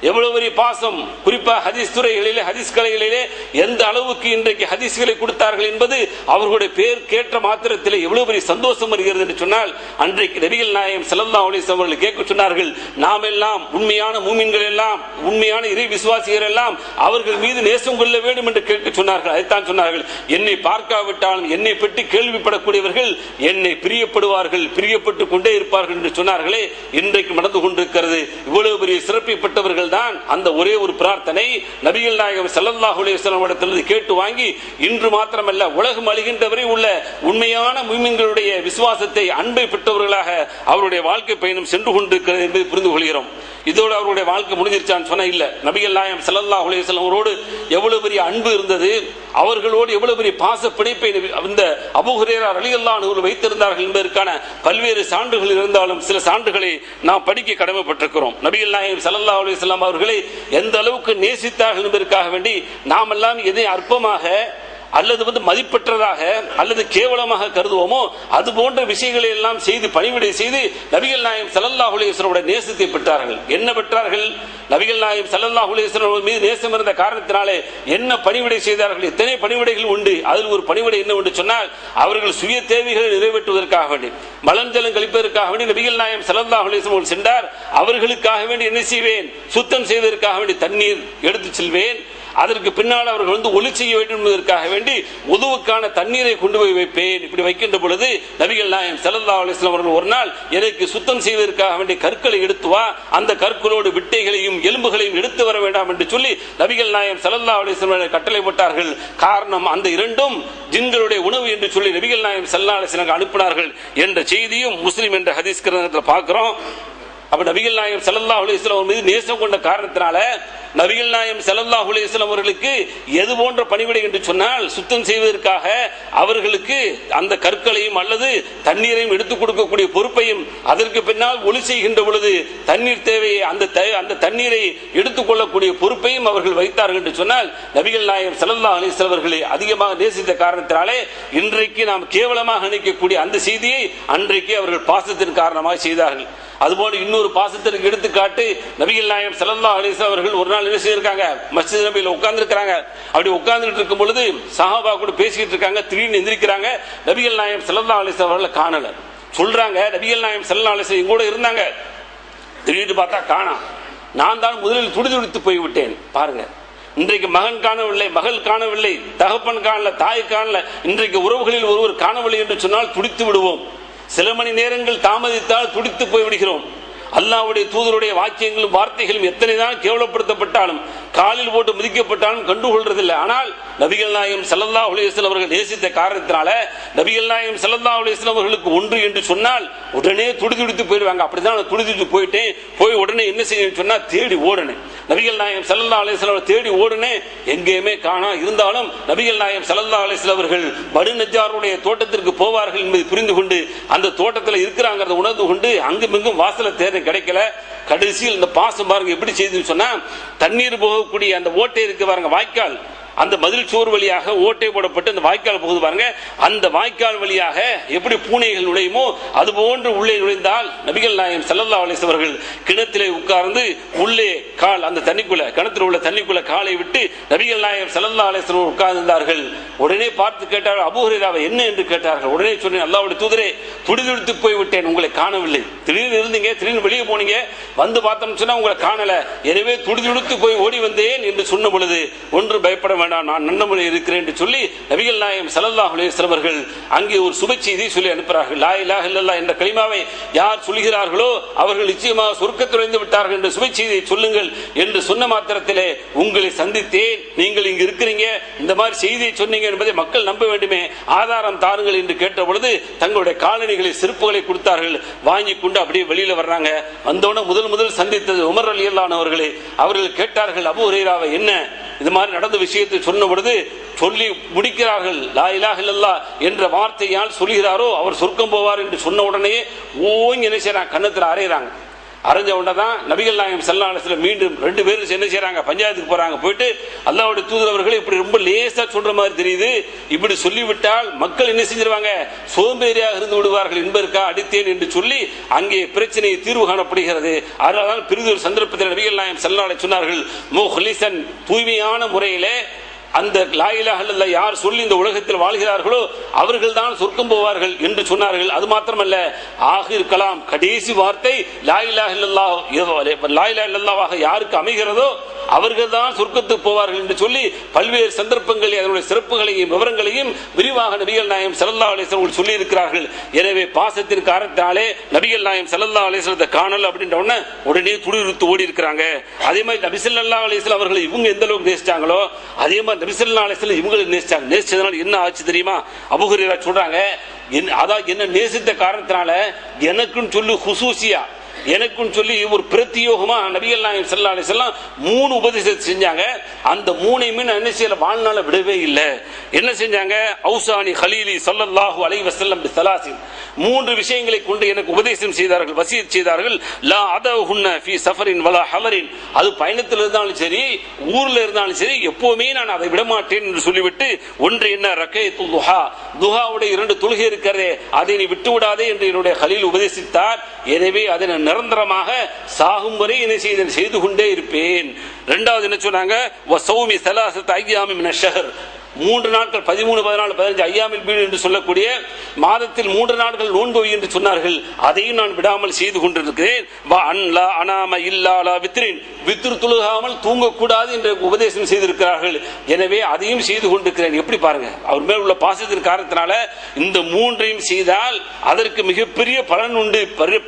எவ்வளவு பெரிய பாசம். குறிப்பாக ஹதீஸ் துறைகளிலே, ஹதீஸ் கலைகளிலே எந்த அளவுக்கு இன்றைக்கு ஹதீஸ்களை கொடுத்தார்கள் என்பது அவர்களுடைய பேர் கேட்ட மாத்திரத்தில் எவ்வளவு பெரிய சந்தோஷம் வருகிறது என்று சொன்னால், அன்றைக்கு நபிகள் நாயகம் ஸல்லல்லாஹு அலைஹி வஸல்லம் அவர்கள் கேட்க சொன்னார்கள், நாம் எல்லாம் உண்மையான மூமின்கள் எல்லாம் உண்மையான இறை விசுவாசிகள் எல்லாம் அவர்கள் மீது நேசம் கொள்ள வேண்டும் என்று கேட்க சொன்னார்கள். அதைத்தான் சொன்னார்கள், என்னை பார்க்காவிட்டாலும் என்னை பற்றி கேள்விப்படக்கூடியவர்கள் என்னை பிரியப்படுவார்கள், பிரியப்பட்டுக் கொண்டே இருப்பார்கள் என்று சொன்னார்களே. இன்றைக்கு நடந்து கொண்டிருக்கிறது. இவ்வளவு பெரிய சிறப்பை பெற்றவர்கள் தான் அந்த ஒரே ஒரு பிரார்த்தனை நபிகள் நாயகம் ஸல்லல்லாஹு அலைஹி வஸல்லம் இடத்திலிருந்து கேட்டு வாங்கி இன்று மாத்திரமல்ல உலகம் அழிகின்றவரை உள்ள உண்மையான முஃமின்களுடைய விசுவாசத்தை, அன்பை பெற்றவர்களாக அவருடைய வாழ்க்கை பயணம் சென்று கொண்டிருக்கிறது என்பதை புரிந்து கொள்கிறோம். இதோடு அவருடைய வாழ்க்கை முடிஞ்சிருச்சான்னு சொன்னா இல்ல. நபிகள் நாயகம் ஸல்லல்லாஹு அலைஹி வஸல்லம் அவரோடு எவ்வளவு பெரிய அன்பு இருந்தது, அவர்களோடு எவ்வளவு பெரிய பாச பிணைப்பை இந்த அபூ ஹுரைரா ரலியல்லாஹு அன்ஹு வைத்திருந்தார்கள் என்பதற்கான பல்வேறு சான்றுகள் இருந்தாலும் சில சான்றுகளை நாம் படிக்க கடமைப்பட்டிருக்கிறோம். நபிகள் நாயகம் ஸல்லல்லாஹு அலைஹி வஸல்லம் அவர்களை எந்த அளவுக்கு நேசித்தார்கள் என்பதற்காக வேண்டி நாம் எல்லாம் எதை அற்பமாக அல்லது மதிப்பற்றதாக அல்லது கேவலமாக கருதுவோமோ அது போன்ற விஷயங்களை எல்லாம் செய்து பணிவிடை செய்து நபிகள் நாயகம் ஸல்லல்லாஹு அலைஹி வஸல்லம் நேசத்தை பெற்றார்கள். என்ன பெற்றார்கள்? நபிகள் நாயகம் ஸல்லல்லாஹு அலைஹி வஸல்லம் மீது நேசம் இருந்த காரணத்தினாலே என்ன பணிவிடை செய்தார்கள்? எத்தனை பணிவிடைகள் உண்டு. அதில் ஒரு பணிவிடை என்ன என்று சொன்னால், அவர்கள் சுய தேவைகளை நிறைவேற்றுவதற்காக வேண்டி மலஞ்சலம் கழிப்பதற்காக வேண்டி நபிகள் நாயகம் ஸல்லல்லாஹு அலைஹி வஸல்லம் சென்றார். அவர்களுக்காக வேண்டி என்ன செய்வேன்? சுத்தம் செய்வதற்காக வேண்டி தண்ணீர் எடுத்து செல்வேன். அதற்கு பின்னால் அவர்கள் ஒளி செய்ய வேண்டும் என்பதற்காக வேண்டி உதுவுக்கான தண்ணீரை கொண்டு போய் வைப்பேன். இப்படி வைக்கின்ற பொழுது நபிகள் நாயகம் ஸல்லல்லாஹு அலைஹி வஸல்லம் அவர்கள் ஒரு நாள் எனக்கு சுத்தம் செய்வதற்காக வேண்டி கற்களை எடுத்து வா, அந்த கற்களோடு விட்டைகளையும் எலும்புகளையும் எடுத்து வர வேண்டாம் என்று சொல்லி நபிகள் நாயகம் ஸல்லல்லாஹு அலைஹி வஸல்லம் கட்டளை போட்டார்கள். காரணம், அந்த இரண்டும் ஜின்களுடைய உணவு என்று சொல்லி நபிகள் நாயகம் ஸல்லல்லாஹு அலைஹி வஸல்லம் அனுப்பினார்கள் என்ற செய்தியும் முஸ்லிம் என்ற ஹதீஸ் கிரந்தத்தில் பார்க்கிறோம். அப்ப நபிகள் நாயகம் ஸல்லல்லாஹு அலைஹி வஸல்லம் மீது நேசம் கொண்ட காரணத்தினால நபிகள் நாயகம் ஸல்லல்லாஹு அலைஹி வஸல்லம் அவர்களுக்கு எது போன்ற பணிவிடை என்று சொன்னால், சுத்தம் செய்வதற்காக அவர்களுக்கு அந்த கற்களையும் அல்லது தண்ணீரையும் எடுத்துக் கொடுக்கக்கூடிய பொறுப்பையும், அதற்கு பின்னால் ஒளி செய்கின்ற பொழுது தண்ணீர் தேவையை அந்த தண்ணீரை எடுத்துக் கொள்ளக்கூடிய பொறுப்பையும் அவர்கள் வைத்தார்கள் என்று சொன்னால், நபிகள் நாயகம் ஸல்லல்லாஹு அலைஹி வஸல்லம் அவர்களை அதிகமாக நேசித்த காரணத்தினாலே இன்றைக்கு நாம் கேவலமாக நினைக்கக்கூடிய அந்த செய்தியை அன்றைக்கு அவர்கள் பாசத்தின் காரணமாக செய்தார்கள். அதுபோல இன்னொரு பாசத்திற்கு எடுத்துக்காட்டு, நபிகள் நாயகம் ஸல்லல்லாஹு அலைஹி வஸல்லம் அவர்கள் ஒரு நாள் என்ன செய்திருக்காங்க, மஸ்ஜித் நபியில உட்கார்ந்து இருக்காங்க. அப்படி உட்கார்ந்துட்டு இருக்கும் பொழுது சஹாபா கூட பேசிட்டு இருக்காங்க. திடீர்னு எந்திரிக்கிறாங்க. நபிகள் நாயகம் ஸல்லல்லாஹு அலைஹி வஸல்லம் அவர்களை காணல. சொல்றாங்க, நபிகள் நாயகம் ஸல்லல்லாஹு அலைஹி வஸல்லம் கூட இருந்தாங்க, திடீர்னு பார்த்தா காணோம். நான் தான் முதலில் துடிதுடித்து போய்விட்டேன். பாருங்க, இன்றைக்கு மகன் காணவில்லை, மகள் காணவில்லை, தகப்பன் காணல, தாய் காணல, இன்றைக்கு உறவுகளில் ஒருவர் காணவில்லை என்று சொன்னால் துடித்து விடுவோம். சில மணி நேரங்கள் தாமதித்தால் துடித்து போய்விடுகிறோம். அல்லாஹ்வுடைய தூதருடைய வாக்கியங்களும் வார்த்தைகளும் எத்தனை தான் கேவலப்படுத்தப்பட்டாலும் காலில் போட்டு மிதிக்கப்பட்டாலும் கண்டுகொள்றதில்லை. ஆனால் நபிகள் நாயகம் ஸல்லல்லாஹு அலைஹி வஸல்லம் அவர்கள் நேசித்த காரணத்தினால நபிகள் நாயகம் ஸல்லல்லாஹு அலைஹி வஸல்லம் அவர்களுக்கு ஒன்று என்று சொன்னால் உடனே துடிதுடித்து போயிடுவாங்க. அப்படிதான் நான் துடிதுடித்து போயிட்டேன். போய் உடனே என்ன செய்யணும்னு சொன்னா தேடி ஓடனேன். நபிகள் நாயகம் ஸல்லல்லாஹு அலைஹி வஸல்லம் தேடி ஓடுனேன், எங்கேயுமே காணா. இருந்தாலும் நபிகள் நாயகம் ஸல்லல்லாஹு அலைஹி வஸல்லம் அவர்கள் பனு நஜ்ஜாருடைய தோட்டத்திற்கு போவார்கள் என்பதை புரிந்து கொண்டு அந்த தோட்டத்தில் இருக்கிறாங்கிறத உணர்ந்து கொண்டு அங்குமிங்கும் வாசல தேட கிடைக்கல. கடைசியில் இந்த பாசம் பாருங்க எப்படி செய்துன்னு சொன்னா, தண்ணீர் போகக்கூடிய அந்த ஓட்டை இருக்கு பாருங்க, வாய்க்கால், அந்த மதில் சோறு வழியாக ஓட்டை போடப்பட்டு அந்த வாய்க்கால் போகுது பாருங்க. அந்த வாய்க்கால் வழியாக எப்படி பூனைகள் நுழையுமோ அது போன்று உள்ளே நுழைந்தால் நபிகள் நாயகம் ஸல்லல்லாஹு அலைஹி வஸல்லம் அவர்கள் கிணத்திலே உட்கார்ந்து உள்ளே கால் அந்த தண்ணிக்குள்ள கிணத்தில் உள்ள தண்ணிக்குள்ள காலை விட்டு நபிகள் நாயகம் ஸல்லல்லாஹு அலைஹி வஸல்லம் உட்கார்ந்தார்கள். உடனே பார்த்து கேட்டார்கள், அபூ ஹுரைராவை என்ன என்று கேட்டார்கள். உடனே சொன்னேன், அல்லாஹ்வுடைய தூதரே, துடிதுடித்து போய்விட்டேன், உங்களை காணவில்லை. திடீர்னு இருந்தீங்க, திடீர்னு வெளியே போனீங்க, வந்து பார்த்தோம்னு சொன்னா உங்களை காணல, எனவே துடிதுடித்து போய் ஓடி வந்தேன் என்று சொன்ன பொழுது ஒன்று பயப்பட நான் நன்னமுறை இருக்கிறேன் என்று சொல்லி நபிகள் நாயகம் ஸல்லல்லாஹு அலைஹி வஸல்லம் அவர்கள் அங்கே ஒரு சுப செய்தி சொல்லி அனுப்புகிறார்கள். லா இலாஹ இல்லல்லாஹ் என்ற கலிமாவை யார் சொல்கிறார்களோ அவர்கள் நிச்சயமாக சொர்க்கத்தில் நுழைந்து விட்டார்கள் என்ற சுப செய்தியை சொல்லுங்கள் என்று சொன்ன மாத்திரத்திலே உங்களை சந்தித்தேன், நீங்கள் இங்கு இருக்கிறீங்க, இந்த மாதிரி செய்தியை சொன்னீங்க என்பதை மக்கள் நம்ப வேண்டுமே, ஆதாரம் தாருங்கள் என்று கேட்ட பொழுது தங்களுடைய காலணிகளை செருப்புகளை கொடுத்தார்கள். வாங்கி கொண்டு அப்படியே வெளியில வர்றாங்க. வந்தோட முதல் சந்தித்தது உமர் ரலியல்லாஹு அன்ஹு அவர்களே. அவர்கள் கேட்டார்கள், அபூ ஹுரைராவை என்ன இது மாதிரி நடந்த விஷயத்தை சொன்ன பொழுது சொல்லி முடிக்கிறார்கள். லா இலாஹ இல்லல்லாஹ் என்ற வார்த்தையால் சொல்கிறாரோ அவர் சொர்க்கம் போவார் என்று சொன்ன உடனே ஓங்கி என்ன செய்யறாங்க, கண்ணத்தில் அரைகிறாங்க. அரைஞ்ச உடனே தான் நபிகள் நாயகம் ஸல்லல்லாஹு அலைஹி வஸல்லம் மீண்டும் ரெண்டு பேரும் என்ன செய்யறாங்க, பஞ்சாயத்துக்கு போறாங்க. போயிட்டு அல்லாஹ்வுடைய தூதர் அவர்கள் இப்படி ரொம்ப லேசா சொல்ற மாதிரி தெரியுது, இப்படி சொல்லிவிட்டால் மக்கள் என்ன செஞ்சிருவாங்க, சோம்பேறியாக இருந்து விடுவார்கள் என்பதற்கா அடித்தேன் என்று சொல்லி அங்கே பிரச்சனையை தீர்வு காணப்படுகிறது. அதனால பிரிது ஒரு சந்தர்ப்பத்தில் நபிகள் நாயகம் ஸல்லல்லாஹு அலைஹி சொன்னார்கள், முஹ்லிஸன் தூய்மையான முறையிலே அந்த லா இலாஹ இல்லல்லாஹ் யார் சொல்லி இந்த உலகத்தில் வாழ்கிறார்களோ அவர்கள் தான் சொர்க்கம் போவார்கள் என்று சொன்னார்கள். அது மாத்திரமல்ல, ஆகிர் கலாம் கடைசி வார்த்தை லா இலாஹ இல்லல்லாஹ் யாருக்கு அமைகிறதோ அவர்கள் தான் சொர்க்கத்துக்கு போவார்கள் என்று சொல்லி பல்வேறு சந்தர்ப்பங்களில் அதனுடைய சிறப்புகளையும் விவரங்களையும் விரிவாக நபிகள் நாயகம் ஸல்லல்லாஹு அலைஹி வஸல்லம் சொல்லி இருக்கிறார்கள். எனவே பாசத்தின் காரணத்தாலே நபிகள் நாயகம் ஸல்லல்லாஹு அலைஹி வஸல்லம் காணல் அப்படின்ற உடனே துடிதுடித்து ஓடி இருக்கிறாங்க. அதே மாதிரி நபி ஸல்லல்லாஹு அலைஹி வஸல்லம் அவர்கள் இவங்க எந்த அளவுக்கு நேசிச்சாங்களோ அதே மாதிரி நபி ஸல்லல்லாஹு அலைஹி வஸல்லம் இவங்களை நேசிச்சாங்க. நேசிச்சதுனால என்ன ஆச்சு தெரியுமா, அபூ ஹுரைரா சொல்றாங்க, அதான் என்ன நேசித்த காரணத்தினால எனக்குன்னு சொல்லி ஹுசூசியா எனக்கும் சொல்லி ஒரு பிரத்தியோகமா நபிகள் நாயகம் ஸல்லல்லாஹு அலைஹி வஸல்லம் 3 உபதேசத்தை செஞ்சாங்க. அந்த 3ஐயுமே நான் என்ன செய்யல, வாழ்நாள விடவே இல்லை. என்ன செஞ்சாங்க? அவுசானி ஹலீலி ஸல்லல்லாஹு அலைஹி வஸல்லம் பிஸலாசின், 3 விஷயங்களை கொண்டு எனக்கு உபதேசம் செய்தார்கள், வசியத் செய்தார்கள். லா அதஹுன்ன ஃபீ சஃபரின் வலா ஹலரின், அது பயணத்தில் இருந்தாலும் சரி ஊர்ல இருந்தாலும் சரி எப்பவுமே நான் அதை விட மாட்டேன் என்று சொல்லிவிட்டு, ஒன்று என்ன, ரக்கையத்துல் துஹா, துஹாவுடைய 2 தொழுகை இருக்கிறதே அதை நீ விட்டு விடாதே என்று என்னுடைய ஹலீல் உபதேசித்தார். எனவே அதை நான் நிரந்தரமாக சாகும் வரை என்ன செய்து கொண்டே இருப்பேன். இரண்டாவது என்ன சொன்னாங்க, வஸௌமி ஸலாஸத அய்யாமி மினஷ் ஷஹர், 3 நாட்கள் 13, 14, 15 ஐயாமில் பீடு என்று சொல்லக்கூடிய மாதத்தில் 3 நாட்கள் நோன்பு என்று சொன்னார்கள். அதையும் நான் விடாமல் செய்து கொண்டிருக்கிறேன். வித்ரு தொழுகாமல் தூங்கக்கூடாது என்று உபதேசம் செய்திருக்கிறார்கள். எனவே அதையும் செய்து கொண்டிருக்கிறேன். எப்படி பாருங்க, அவர் மேல் உள்ள பாசத்தின் காரணத்தினால இந்த 3ஐயும் செய்தால் அதற்கு மிகப்பெரிய பலன் உண்டு,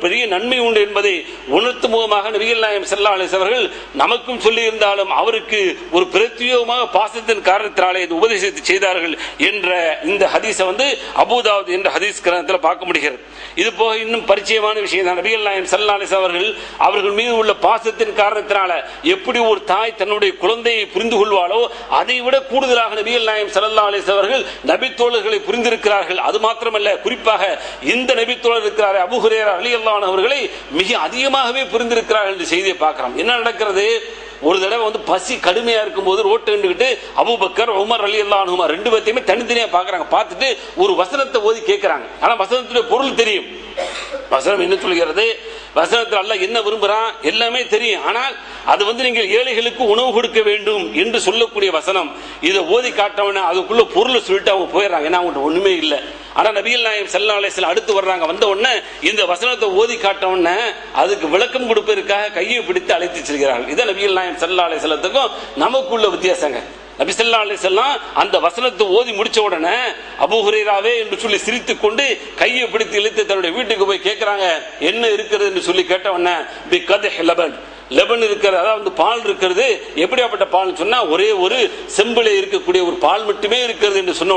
பெரிய நன்மை உண்டு என்பதை உணர்த்தும் முகமாக நபிகள் நாயகம் ஸல்லல்லாஹு அலைஹி வஸல்லம் அவர்கள் நமக்கும் சொல்லி இருந்தாலும் அவருக்கு ஒரு பிரத்யேகமாக பாசத்தின் காரணத்தினாலே இது உபதேசம் செய்தார்கள் என்ற இந்த ஹதீஸை அபூதாவுத் என்ற ஹதீஸ் கிரந்தத்தில் பார்க்க முடிகிறது. இது போக இன்னும் பரிச்சயமான விஷயம் தான், நபிகள் நாயகம் ஸல்லல்லாஹு அலைஹி வஸல்லம் அவர்கள் மீது உள்ள பாசத்தின் காரணத்தினால எப்படி ஒரு தாய் தன்னுடைய குழந்தையை புரிந்து கொள்வாளோ அதை விட கூடுதலாக நபிகள் நாயகம் ஸல்லல்லாஹு அலைஹி வஸல்லம் அவர்கள் நபித்தோழர்களை புரிந்திருக்கிறார்கள். அது மாத்திரமல்ல, குறிப்பாக இந்த நபித்தோழர் இருக்கிறார் அபூ ஹுரைரா ரலியல்லாஹு அன்ஹு அவர்களை மிக அதிகமாகவே புரிந்திருக்கிறார்கள் என்ற செய்தியை பார்க்கிறோம். என்ன நடக்கிறது, ஒரு தடவை பசி கடுமையா இருக்கும் போது ரோட்டு நின்றுகிட்டு அபூபக்கர் உமர் ரலியல்லாஹு அன்ஹுமா 2 பேத்தையுமே தனித்தனியா பார்க்கறாங்க. பார்த்துட்டு ஒரு வசனத்தை ஓதி கேட்கிறாங்க. ஆனா வசனத்துடைய பொருள் தெரியும். வசனம் என்ன சொல்கிறது, வசனத்தில் அல்லாஹ் என்ன விரும்புறான் எல்லாமே தெரியும். ஆனால் அது நீங்கள் ஏழைகளுக்கு உணவு கொடுக்க வேண்டும் என்று சொல்லக்கூடிய வசனம். இதை ஓதி காட்டவன அதுக்குள்ள பொருளை சொல்லிட்டு அவங்க போயிடறாங்க. ஏன்னா அவங்கள்ட்ட ஒண்ணுமே இல்லை. ஆனா நபிகள் நாயகம் ஸல்லல்லாஹு அலைஹி வஸல்லம் அடுத்து வர்றாங்க. வந்த உடனே இந்த வசனத்தை ஓதி காட்டவன அதுக்கு விளக்கம் கொடுப்பதற்காக கையை பிடித்து அழைத்து செல்கிறார்கள். இதை நபிகள் நாயகம் ஸல்லல்லாஹு அலைஹி வஸல்லத்துக்கும் நமக்குள்ள வித்தியாசங்க. நபி ஸல்லல்லாஹு அலைஹி வஸல்லம் அந்த வசனத்தை ஓதி முடிச்ச உடனே அபூ ஹுரைராவே என்று சொல்லி சிரித்துக் கொண்டு கையை பிடித்து இழுத்து தன்னுடைய வீட்டுக்கு போய் கேட்கிறாங்க, என்ன இருக்கிறது என்று சொல்லி கேட்டவன பி கத்ஹ் லபன், லெபன் இருக்கிறது, அதாவது பால் இருக்கிறது. எப்படியாப்பட்ட பால் சொன்னா ஒரே ஒரு செம்பிலே இருக்கக்கூடிய ஒரு பால் மட்டுமே இருக்கிறது என்று சொன்ன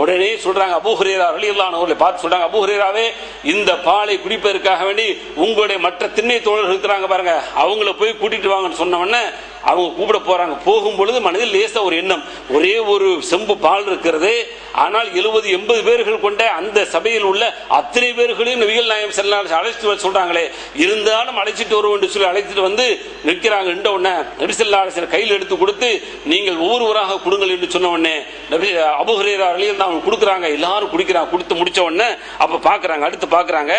உடனே சொல்றாங்க அபூ ஹுரைரா ரலியல்லாஹு அன்ஹு அவர்களை பார்த்து சொல்றாங்க, அபூ ஹுரைராவே இந்த பாலை குடிப்பதற்காக வேண்டி உங்களுடைய மற்ற திண்ணை தோழர்கள் இருக்கிறாங்க பாருங்க, அவங்கள போய் கூட்டிட்டு வாங்கன்னு சொன்ன உடனே அவங்க கூப்பிட போறாங்க. போகும் பொழுது மனதில் லேசா ஒரு எண்ணம், ஒரே ஒரு செம்பு பால் இருக்கிறது. ஆனால் 70-80 பேர்கள் கொண்ட அந்த சபையில் உள்ள அத்தனை பேர்களையும் நபிகள் நாயகம் ஸல்லல்லாஹு அலைஹி வஸல்லம் அழைச்சிட்டு சொல்றாங்களே, இருந்தாலும் அழைச்சிட்டு வருவோம் என்று சொல்லி அழைச்சிட்டு நிற்கிறாங்க. உடனே நபி ஸல்லல்லாஹு அலைஹி வஸல்லம் கையில் எடுத்து கொடுத்து நீங்கள் ஒவ்வொருவராக கொடுங்கள் என்று சொன்ன உடனே நபி அபூ ஹுரைரா ரலியல்லாஹு அன்ஹு கொடுக்குறாங்க. எல்லாரும் குடிக்கிறாங்க. கொடுத்து முடிச்ச உடனே அப்ப பாக்குறாங்க, அடுத்து பாக்குறாங்க,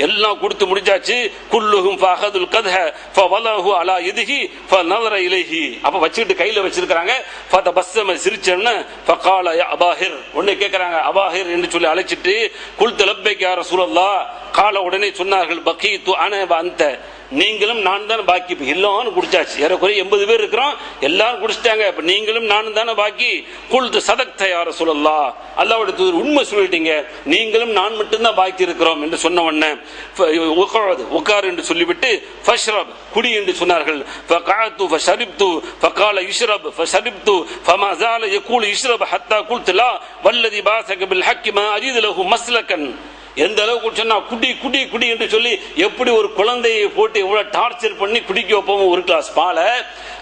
எல்லாம் கொடுத்து முடிச்சாச்சு. குல்லுஹும் ஃபஅஹதுல் கத்ஹ ஃபவலஹு அலா யதிஹி ஃபநஸர இலைஹி, அப்ப வச்சிட்டு கையில வச்சிருக்காங்க. ஃபதபஸ்ஸம சிரிச்சன ஃபகால யா அபாஹிர், உடனே கேக்குறாங்க அபாஹிர் என்று சொல்லி அழைச்சிட்டு குல்து லப்பைக யா ரசூலல்லாஹ், கால உடனே சொன்னார்கள் பகீது அன வ அன்த, நீங்களும் நான் தான் பாக்கி. எல்லாரும் குடிச்சாச்சு, ஏறக்குறைய 80 பேர் இருக்கிறோம், எல்லாரும் குடிச்சிட்டாங்க. இப்ப நீங்களும் நானும் தானே பாக்கி. குல்து சதக்த யா ரசூலல்லாஹ், அல்லாஹ்வுடைய தூதர் உண்மை சொல்லிட்டீங்க, நீங்களும் நான் மட்டும் தான் பாக்கி இருக்கிறோம் என்று சொன்ன உடனே உட்கார் என்று சொல்லிவிட்டு ஃபஷ்ரப், குடி என்று சொன்னார்கள். ஃபகஅது ஃபஷரிப்து ஃபகால இஷ்ரப் ஃபஷரிப்து ஃபமா زال يقول اشرب حتى قلت لا والذي بعثك بالحق ما اجد له مسلكا, எந்த அளவுக்கு சொன்னா குடி குடி குடி என்று சொல்லி எப்படி ஒரு குழந்தையை போட்டு எவ்வளவு டார்ச்சர் பண்ணி குடிக்க வைப்போம் ஒரு கிளாஸ் பாலை,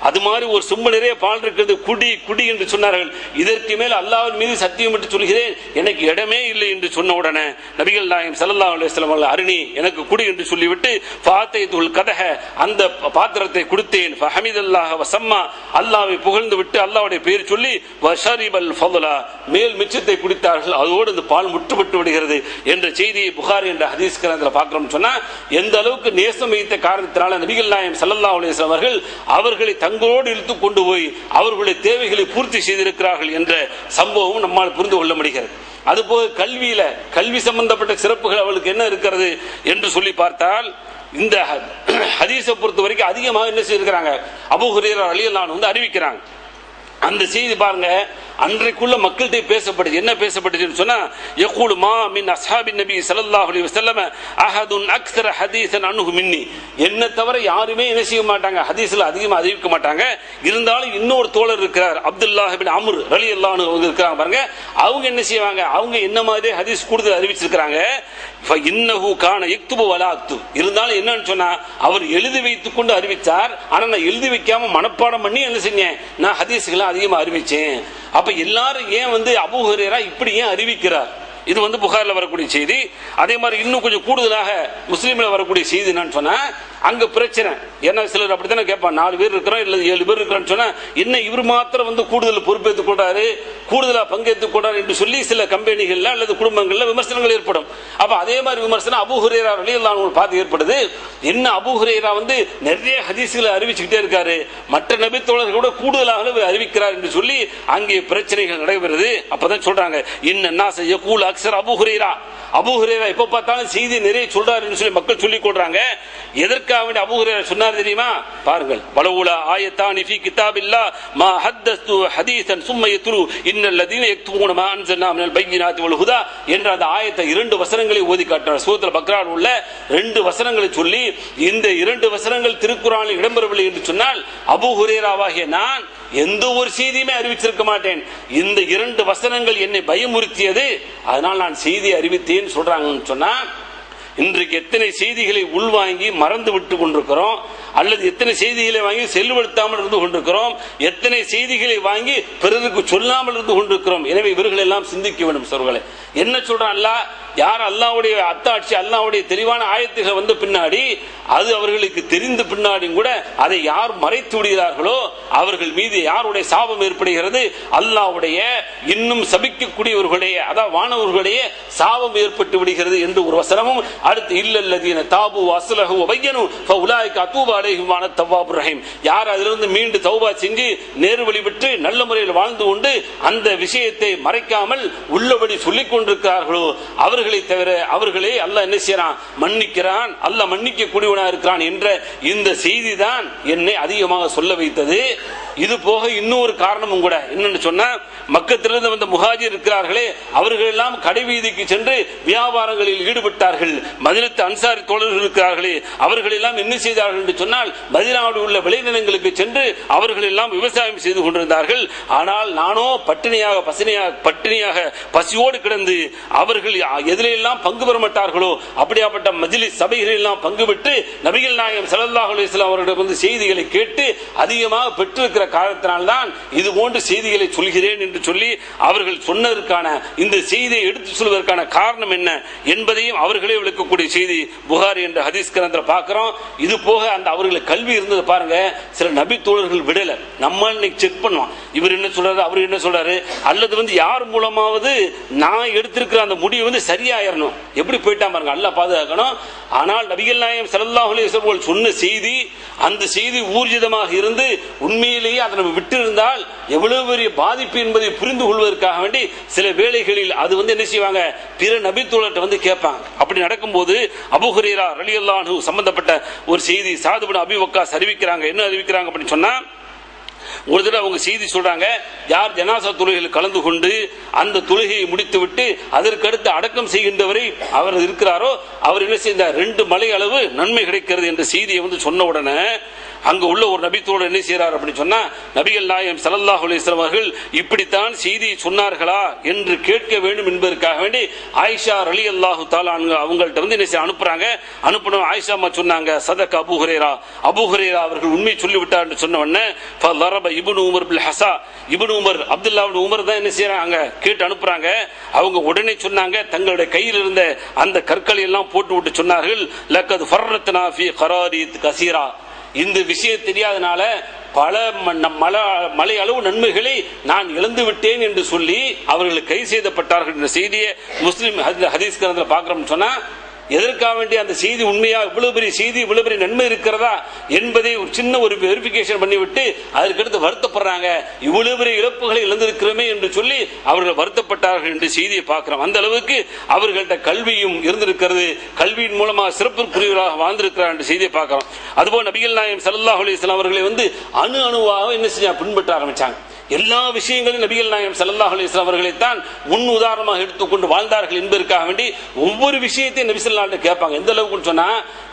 அது மாதிரி ஒரு சொம்பு நிறைய பால் இருக்கிறது, குடி குடி என்று சொன்னார்கள். இதற்கு மேல் அல்லாஹ்வின் மீது சத்தியம் என்று சொல்கிறேன், எனக்கு இடமே இல்லை என்று சொன்ன உடனே நபிகள் நாயகம் ஸல்லல்லாஹு அலைஹி வஸல்லம் அவர்கள் அருணி எனக்கு குடி என்று சொல்லிவிட்டு ஃபாத்தைதுல் கதஹ, அந்த பாத்திரத்தை கொடுத்தேன். ஃபஹமிதல்லாஹ வஸம்மா, அல்லாஹ்வை புகழ்ந்து விட்டு அல்லாஹ்வுடைய பெயர் சொல்லி வஷரிபல் ஃபضலா, மேல் மிச்சத்தை குடித்தார்கள். அதோடு இந்த பால் முற்றுப்பட்டு விடுகிறது என்ற செய்தியை புகாரி என்ற ஹதீஸ் கிரந்தத்தில் பார்க்கிறோம். சொன்னா எந்த அளவுக்கு நேசம் வைத்த காரணத்தினால நபிகள் நாயகம் ஸல்லல்லாஹு அலைஹி வஸல்லம் அவர்கள் அவர்களை தங்களோடு இழுத்து கொண்டு போய் அவர்களுடைய தேவைகளை பூர்த்தி செய்திருக்கிறார்கள் என்ற சம்பவம் நம்மால் புரிந்து கொள்ள முடிகிறது. அதுபோக கல்வி சம்பந்தப்பட்ட சிறப்புகள் அவளுக்கு என்ன இருக்கிறது என்று சொல்லி பார்த்தால், இந்த ஹதீஸை பொறுத்த வரைக்கும் அதிகமாக என்ன செய்திருக்கிறாங்க, அபூ ஹுரைரா ரலியல்லாஹு அன்ஹு அறிவிக்கிறாங்க. அந்த செய்தி பாருங்க, அன்றைக்குள்ள மக்கள்கிட்ட பேசப்பட்டது. என்ன பேசப்பட்டதுன்னு சொன்னா, யகூலு மா மின் அஸ்ஹாபின் நபி ஸல்லல்லாஹு அலைஹி வஸல்லம் அஹதுன் அக்ஸர ஹதீஸன் அன்ஹு மின்னி. என்ன தவிர யாருமே என்ன செய்ய மாட்டாங்க, ஹதீஸ்ல அதிகமாக அறிவிக்க மாட்டாங்க. இருந்தாலும் இன்னொரு தோழர் இருக்கிறார், அப்துல்லாஹ் இப்னு அம்ர் ரலியல்லாஹு அன்ஹு அவங்க இருக்காங்க பாருங்க. அவங்க என்ன செய்வாங்க, அவங்க என்ன மாதிரி ஹதீஸ் கூடுதல் அறிவிச்சிருக்காங்க. இன்னஹு கான யக்துபு வலா அக்து. இருந்தாலும் என்னன்னு சொன்னா, அவர் எழுதி வைத்துக் கொண்டு அறிவித்தார். ஆனா நான் எழுதி வைக்காம மனப்பாடம் பண்ணி என்ன செஞ்சேன், நான் ஹதீஸ்களை அதிகமா அறிவிச்சேன். அப்ப எல்லாரும் ஏன் அபூ ஹுரைரா இப்படி ஏன் அறிவிக்கிறார்? இது புகார்ல வரக்கூடிய செய்தி. அதே மாதிரி இன்னும் கொஞ்சம் கூடுதலாக முஸ்லீம்ல வரக்கூடிய செய்தி என்னன்னு சொன்னா, அங்க பிரச்சனை. ஏன்னா சிலர் அப்படித்தானே கேட்பான், 4 பேர் இருக்கிறோம் இல்ல 7 பேர் இருக்கிறோம்னு சொன்னா, என்ன இவர் மாத்திரம் கூடுதல் பொறுப்பேற்றுக் கொண்டாரு, கூடுதலா பங்கேற்றுக் கொண்டாரு என்று சொல்லி சில கம்பெனிகள்ல அல்லது குடும்பங்கள்ல விமர்சனங்கள் ஏற்படும். அப்ப அதே மாதிரி விமர்சனம் அபூ ஹுரைரா ரலியல்லாஹு அன்ஹு பார்த்து ஏற்படுது. என்ன அபூ ஹுரைரா நிறைய ஹதீஸ்களை அறிவிச்சுக்கிட்டே இருக்காரு, மற்ற நபி தோழர்கள் கூட கூடுதலாக அறிவிக்கிறார் என்று சொல்லி அங்கே பிரச்சனைகள் நடைபெறுது. அப்பதான் சொல்றாங்க, இன்ன யகூல் அக்ஸர் அபூ ஹுரைரா. அபூ ஹுரைரா எப்ப பார்த்தாலும் செய்தி நிறைய சொல்றாரு என்று சொல்லி மக்கள் சொல்லிக் கொள்றாங்க. எதற்காக அபூ ஹுரைரா சொன்னார் தெரியுமா? பாருங்கள், வலவுலா ஆயத்தானி ஃபீ கிதாபில்லாஹ் மா ஹத்தஸ்து ஹதீஸன் சும்ம யத்ரு இன்னல் லதீன யக்துமூன மா அன்ஸல்னா மினல் பையினாத்தி வல் ஹுதா என்ற அந்த ஆயத்தை 2 வசனங்களை ஓதி காட்டினார். சூரத்துல் பக்ராவில் உள்ள 2 வசனங்களை சொல்லி, இந்த 2 வசனங்கள் திருக்குர்ஆனில் இடம்பெறவில்லை என்று சொன்னால் அபூ ஹுரைராவாகிய நான் எந்த ஒரு செய்தியுமே அறிவிச்சிருக்க மாட்டேன். இந்த 2 வசனங்கள் என்னை பயமுறுத்தியது, அதனால் நான் செய்தி அறிவித்தேன் சொல்றாங்கன்னு சொன்னா, இன்றைக்கு எத்தனை செய்திகளை உள்வாங்கி மறந்து விட்டு கொண்டிருக்கிறோம், அல்லது எத்தனை செய்திகளை வாங்கி செல்லுபடுத்தாமல் இருந்து கொண்டிருக்கிறோம், எத்தனை செய்திகளை வாங்கி பிறருக்கு சொல்லாமல் இருந்து கொண்டிருக்கிறோம். எனவே இவர்கள் எல்லாம் சிந்திக்க வேண்டும். சோர்களே, என்ன சொல்றான் அல்லாஹ்? யார் அல்லாஹ்வுடைய அத்தாட்சி, அல்லாஹ்வுடைய தெளிவான ஆயத்துகள் பின்னாடி, அது அவர்களுக்கு தெரிந்த பின்னாடியும் கூட அதை யார் மறைத்து விடுகிறார்களோ அவர்கள் மீது யாருடைய சாபம் ஏற்படுகிறது? அல்லாஹ்வுடைய இன்னும் சபிக்கக்கூடியவர்களுடைய, அதாவது வானவர்களுடைய சாபம் ஏற்பட்டு விடுகிறது என்று ஒரு வசனமும். அடுத்து இல்லல்லதீன தாபு வஸ்லஹு வபையனு ஃபஉலாயிக அத்தூபு அலைஹிம் வஅன தவ்வாபுர் ரஹீம். யார் அதிலிருந்து மீண்டு தௌபா செஞ்சு நேர் வழி பெற்று நல்ல முறையில் வாழ்ந்து கொண்டு அந்த விஷயத்தை மறைக்காமல் உள்ளபடி சொல்லிக் கொண்டிருக்கிறார்களோ அவர்களை தவிர அவர்களே அல்லாஹ் என்ன செய்யறான், மன்னிக்கிறான். அல்லாஹ் மன்னிக்க கூடியவனாக இருக்கிறான் என்ற இந்த செய்தி தான் என்னை அதிகமாக சொல்ல வைத்தது. இது போக இன்னொரு காரணமும் கூட என்னன்னு சொன்னா, மக்கத்திலிருந்து வந்த முஹாஜிர் இருக்கிறார்களே, அவர்கள் எல்லாம் கடைவீதிக்கு சென்று வியாபாரங்களில் ஈடுபட்டார்கள். மதீனத்து அன்சாரி தோழர்கள் இருக்கிறார்களே, அவர்கள் எல்லாம் என்ன செய்தார்கள் என்று சொன்னால், மதீனாவில் உள்ள விளைநிலங்களுக்கு சென்று அவர்கள் எல்லாம் விவசாயம் செய்து கொண்டிருந்தார்கள். ஆனால் நானோ பட்டினியாக பசியோடு கிடந்து அவர்கள் எதிலெல்லாம் பங்கு பெற மாட்டார்களோ அப்படியாப்பட்ட மஜ்லிஸ் சபைகளில் எல்லாம் பங்கு பெற்று நபிகள் நாயகம் ஸல்லல்லாஹு அலைஹி வஸல்லம் அவர்களிடம் செய்திகளை கேட்டு அதிகமாக பெற்றிருக்கிற காரணத்தினால்தான் இது போன்ற செய்திகளை சொல்கிறேன் என்று சொல்லி அவர்கள் சொன்னதற்கான, இந்த செய்தியை எடுத்து சொல்வதற்கான காரணம் என்ன என்பதையும் அவர்களே விளக்கக்கூடிய செய்தி புகாரி என்ற ஹதீஸ் கிரந்தத்தில் பார்க்கிறோம். இது போக அந்த அவர்களுக்கு கல்வி இருந்தது பாருங்க. சில நபி தோழர்கள் விடல, நம்ம இன்னைக்கு செக் பண்ணுவோம், இவர் என்ன சொல்றாரு அவர் என்ன சொல்றாரு, அல்லது யார் மூலமாவது நான் எடுத்திருக்கிற அந்த முடிவு சரியாயிரணும். எப்படி போயிட்டா பாருங்க, அல்லாஹ் பாதுகாக்கணும். ஆனால் நபிகள் நாயகம் ஸல்லல்லாஹு அலைஹி வஸல்லம் சொன்ன செய்தி, அந்த செய்தி ஊர்ஜிதமாக இருந்து உண்மையிலேயே அதை நம்ம விட்டு இருந்தால் எவ்வளவு பெரிய பாதிப்பு என்பதை புரிந்து கொள்வதற்காக வேண்டி சில வேளைகளில் அது என்ன செய்வாங்க, பிற நபி தோழர்கிட்ட கேட்பாங்க. அப்படி நடக்கும்போது அபூ ஹுரைரா ரலியல்லாஹு அன்ஹு சம்பந்தப்பட்ட ஒரு செய்தி சாத் இப்னு அபீ வக்காஸ் அறிவிக்கிறாங்க. என்ன அறிவிக்கிறாங்க அப்படின்னு சொன்னா, ஒரு தடவை அவங்க செய்தி சொல்றாங்க, யார் ஜனாசா தொழுகையில் கலந்து கொண்டு அந்த தொழுகையை முடித்து விட்டு அதற்கடுத்து அடக்கம் செய்கின்றவரை அவர் இருக்கிறாரோ அவர் என்ன செய்தார், 2 மலை அளவு நன்மை கிடைக்கிறது என்ற செய்தியை சொன்ன உடனே அங்க உள்ள ஒரு நபித்தோடு என்ன செய்யறார் அப்படின்னு சொன்னா, நபிகள் நாயகம் ஸல்லல்லாஹு அலைஹி வஸல்லம் அவர்கள் இப்படித்தான் செய்தியை சொன்னார்களா என்று கேட்க வேண்டும் என்பதற்காக வேண்டி ஆயிஷா ரலியல்லாஹு தஆலா அவங்கள்ட்ட என்ன செய்ய அனுப்புறாங்க. அனுப்பணும் ஆயிஷா அம்மா சொன்னாங்க, சதக அபூ ஹுரைரா, அபூ ஹுரைரா அவர்கள் உண்மை சொல்லிவிட்டார் என்று சொன்ன உடனே ஃபலரப இப்னு உமர் பில் ஹஸா, இப்னு உமர் அப்துல்லாஹ் இப்னு உமர் தான் என்ன செய்யறாங்க, கேட்டு அனுப்புறாங்க. அவங்க உடனே சொன்னாங்க, தங்களுடைய கையில் இருந்த அந்த கற்களை எல்லாம் போட்டு விட்டு சொன்னார்கள், லக்கத் ஃபர்ரத்னா ஃபீ கராரீத் கஸீரா, இந்த விஷயம் தெரியாதனால பல மலை அளவு நன்மைகளை நான் இழந்து விட்டேன் என்று சொல்லி அவர்கள் கை செய்யப்பட்டார்கள் என்ற செய்தியை முஸ்லிம் ஹதீஸ் கிரந்தத்தில் பார்க்கிறோம். சொன்னா எதற்காக வேண்டிய அந்த செய்தி உண்மையா, இவ்வளவு பெரிய செய்தி, இவ்வளவு பெரிய நன்மை இருக்கிறதா என்பதை ஒரு சின்ன ஒரு வெரிஃபிகேஷன் பண்ணிவிட்டு அதற்கடுத்து வருத்தப்படுறாங்க. இவ்வளவு பெரிய இழப்புகளை இழந்திருக்கிறோமே என்று சொல்லி அவர்கள் வருத்தப்பட்டார்கள் என்று செய்தியை பார்க்கிறோம். அந்த அளவுக்கு அவர்கள்ட்ட கல்வியும் இருந்திருக்கிறது, கல்வியின் மூலமாக சிறப்புக்குரியவர்களாக வாழ்ந்திருக்கிறார் என்ற செய்தியை பார்க்கிறோம். அதுபோல் நபிகள் நாயகம் ஸல்லல்லாஹு அலைஹி வஸல்லம் அவர்களை அணு அணுவாக என்ன செய்ய பின்பற்ற ஆரம்பிச்சாங்க. எல்லா விஷயங்களும் நபிகள் நாயகம் ஸல்லல்லாஹு அலைஹி வஸல்லம் அவர்களைத்தான் முன் உதாரணமாக எடுத்துக்கொண்டு வாழ்ந்தார்கள் என்பதற்காக வேண்டி ஒவ்வொரு விஷயத்தையும் நபி ஸல்லல்லாஹு அலைஹி வஸல்லம் கேட்பாங்க. எந்த அளவுக்கு சொன்னா,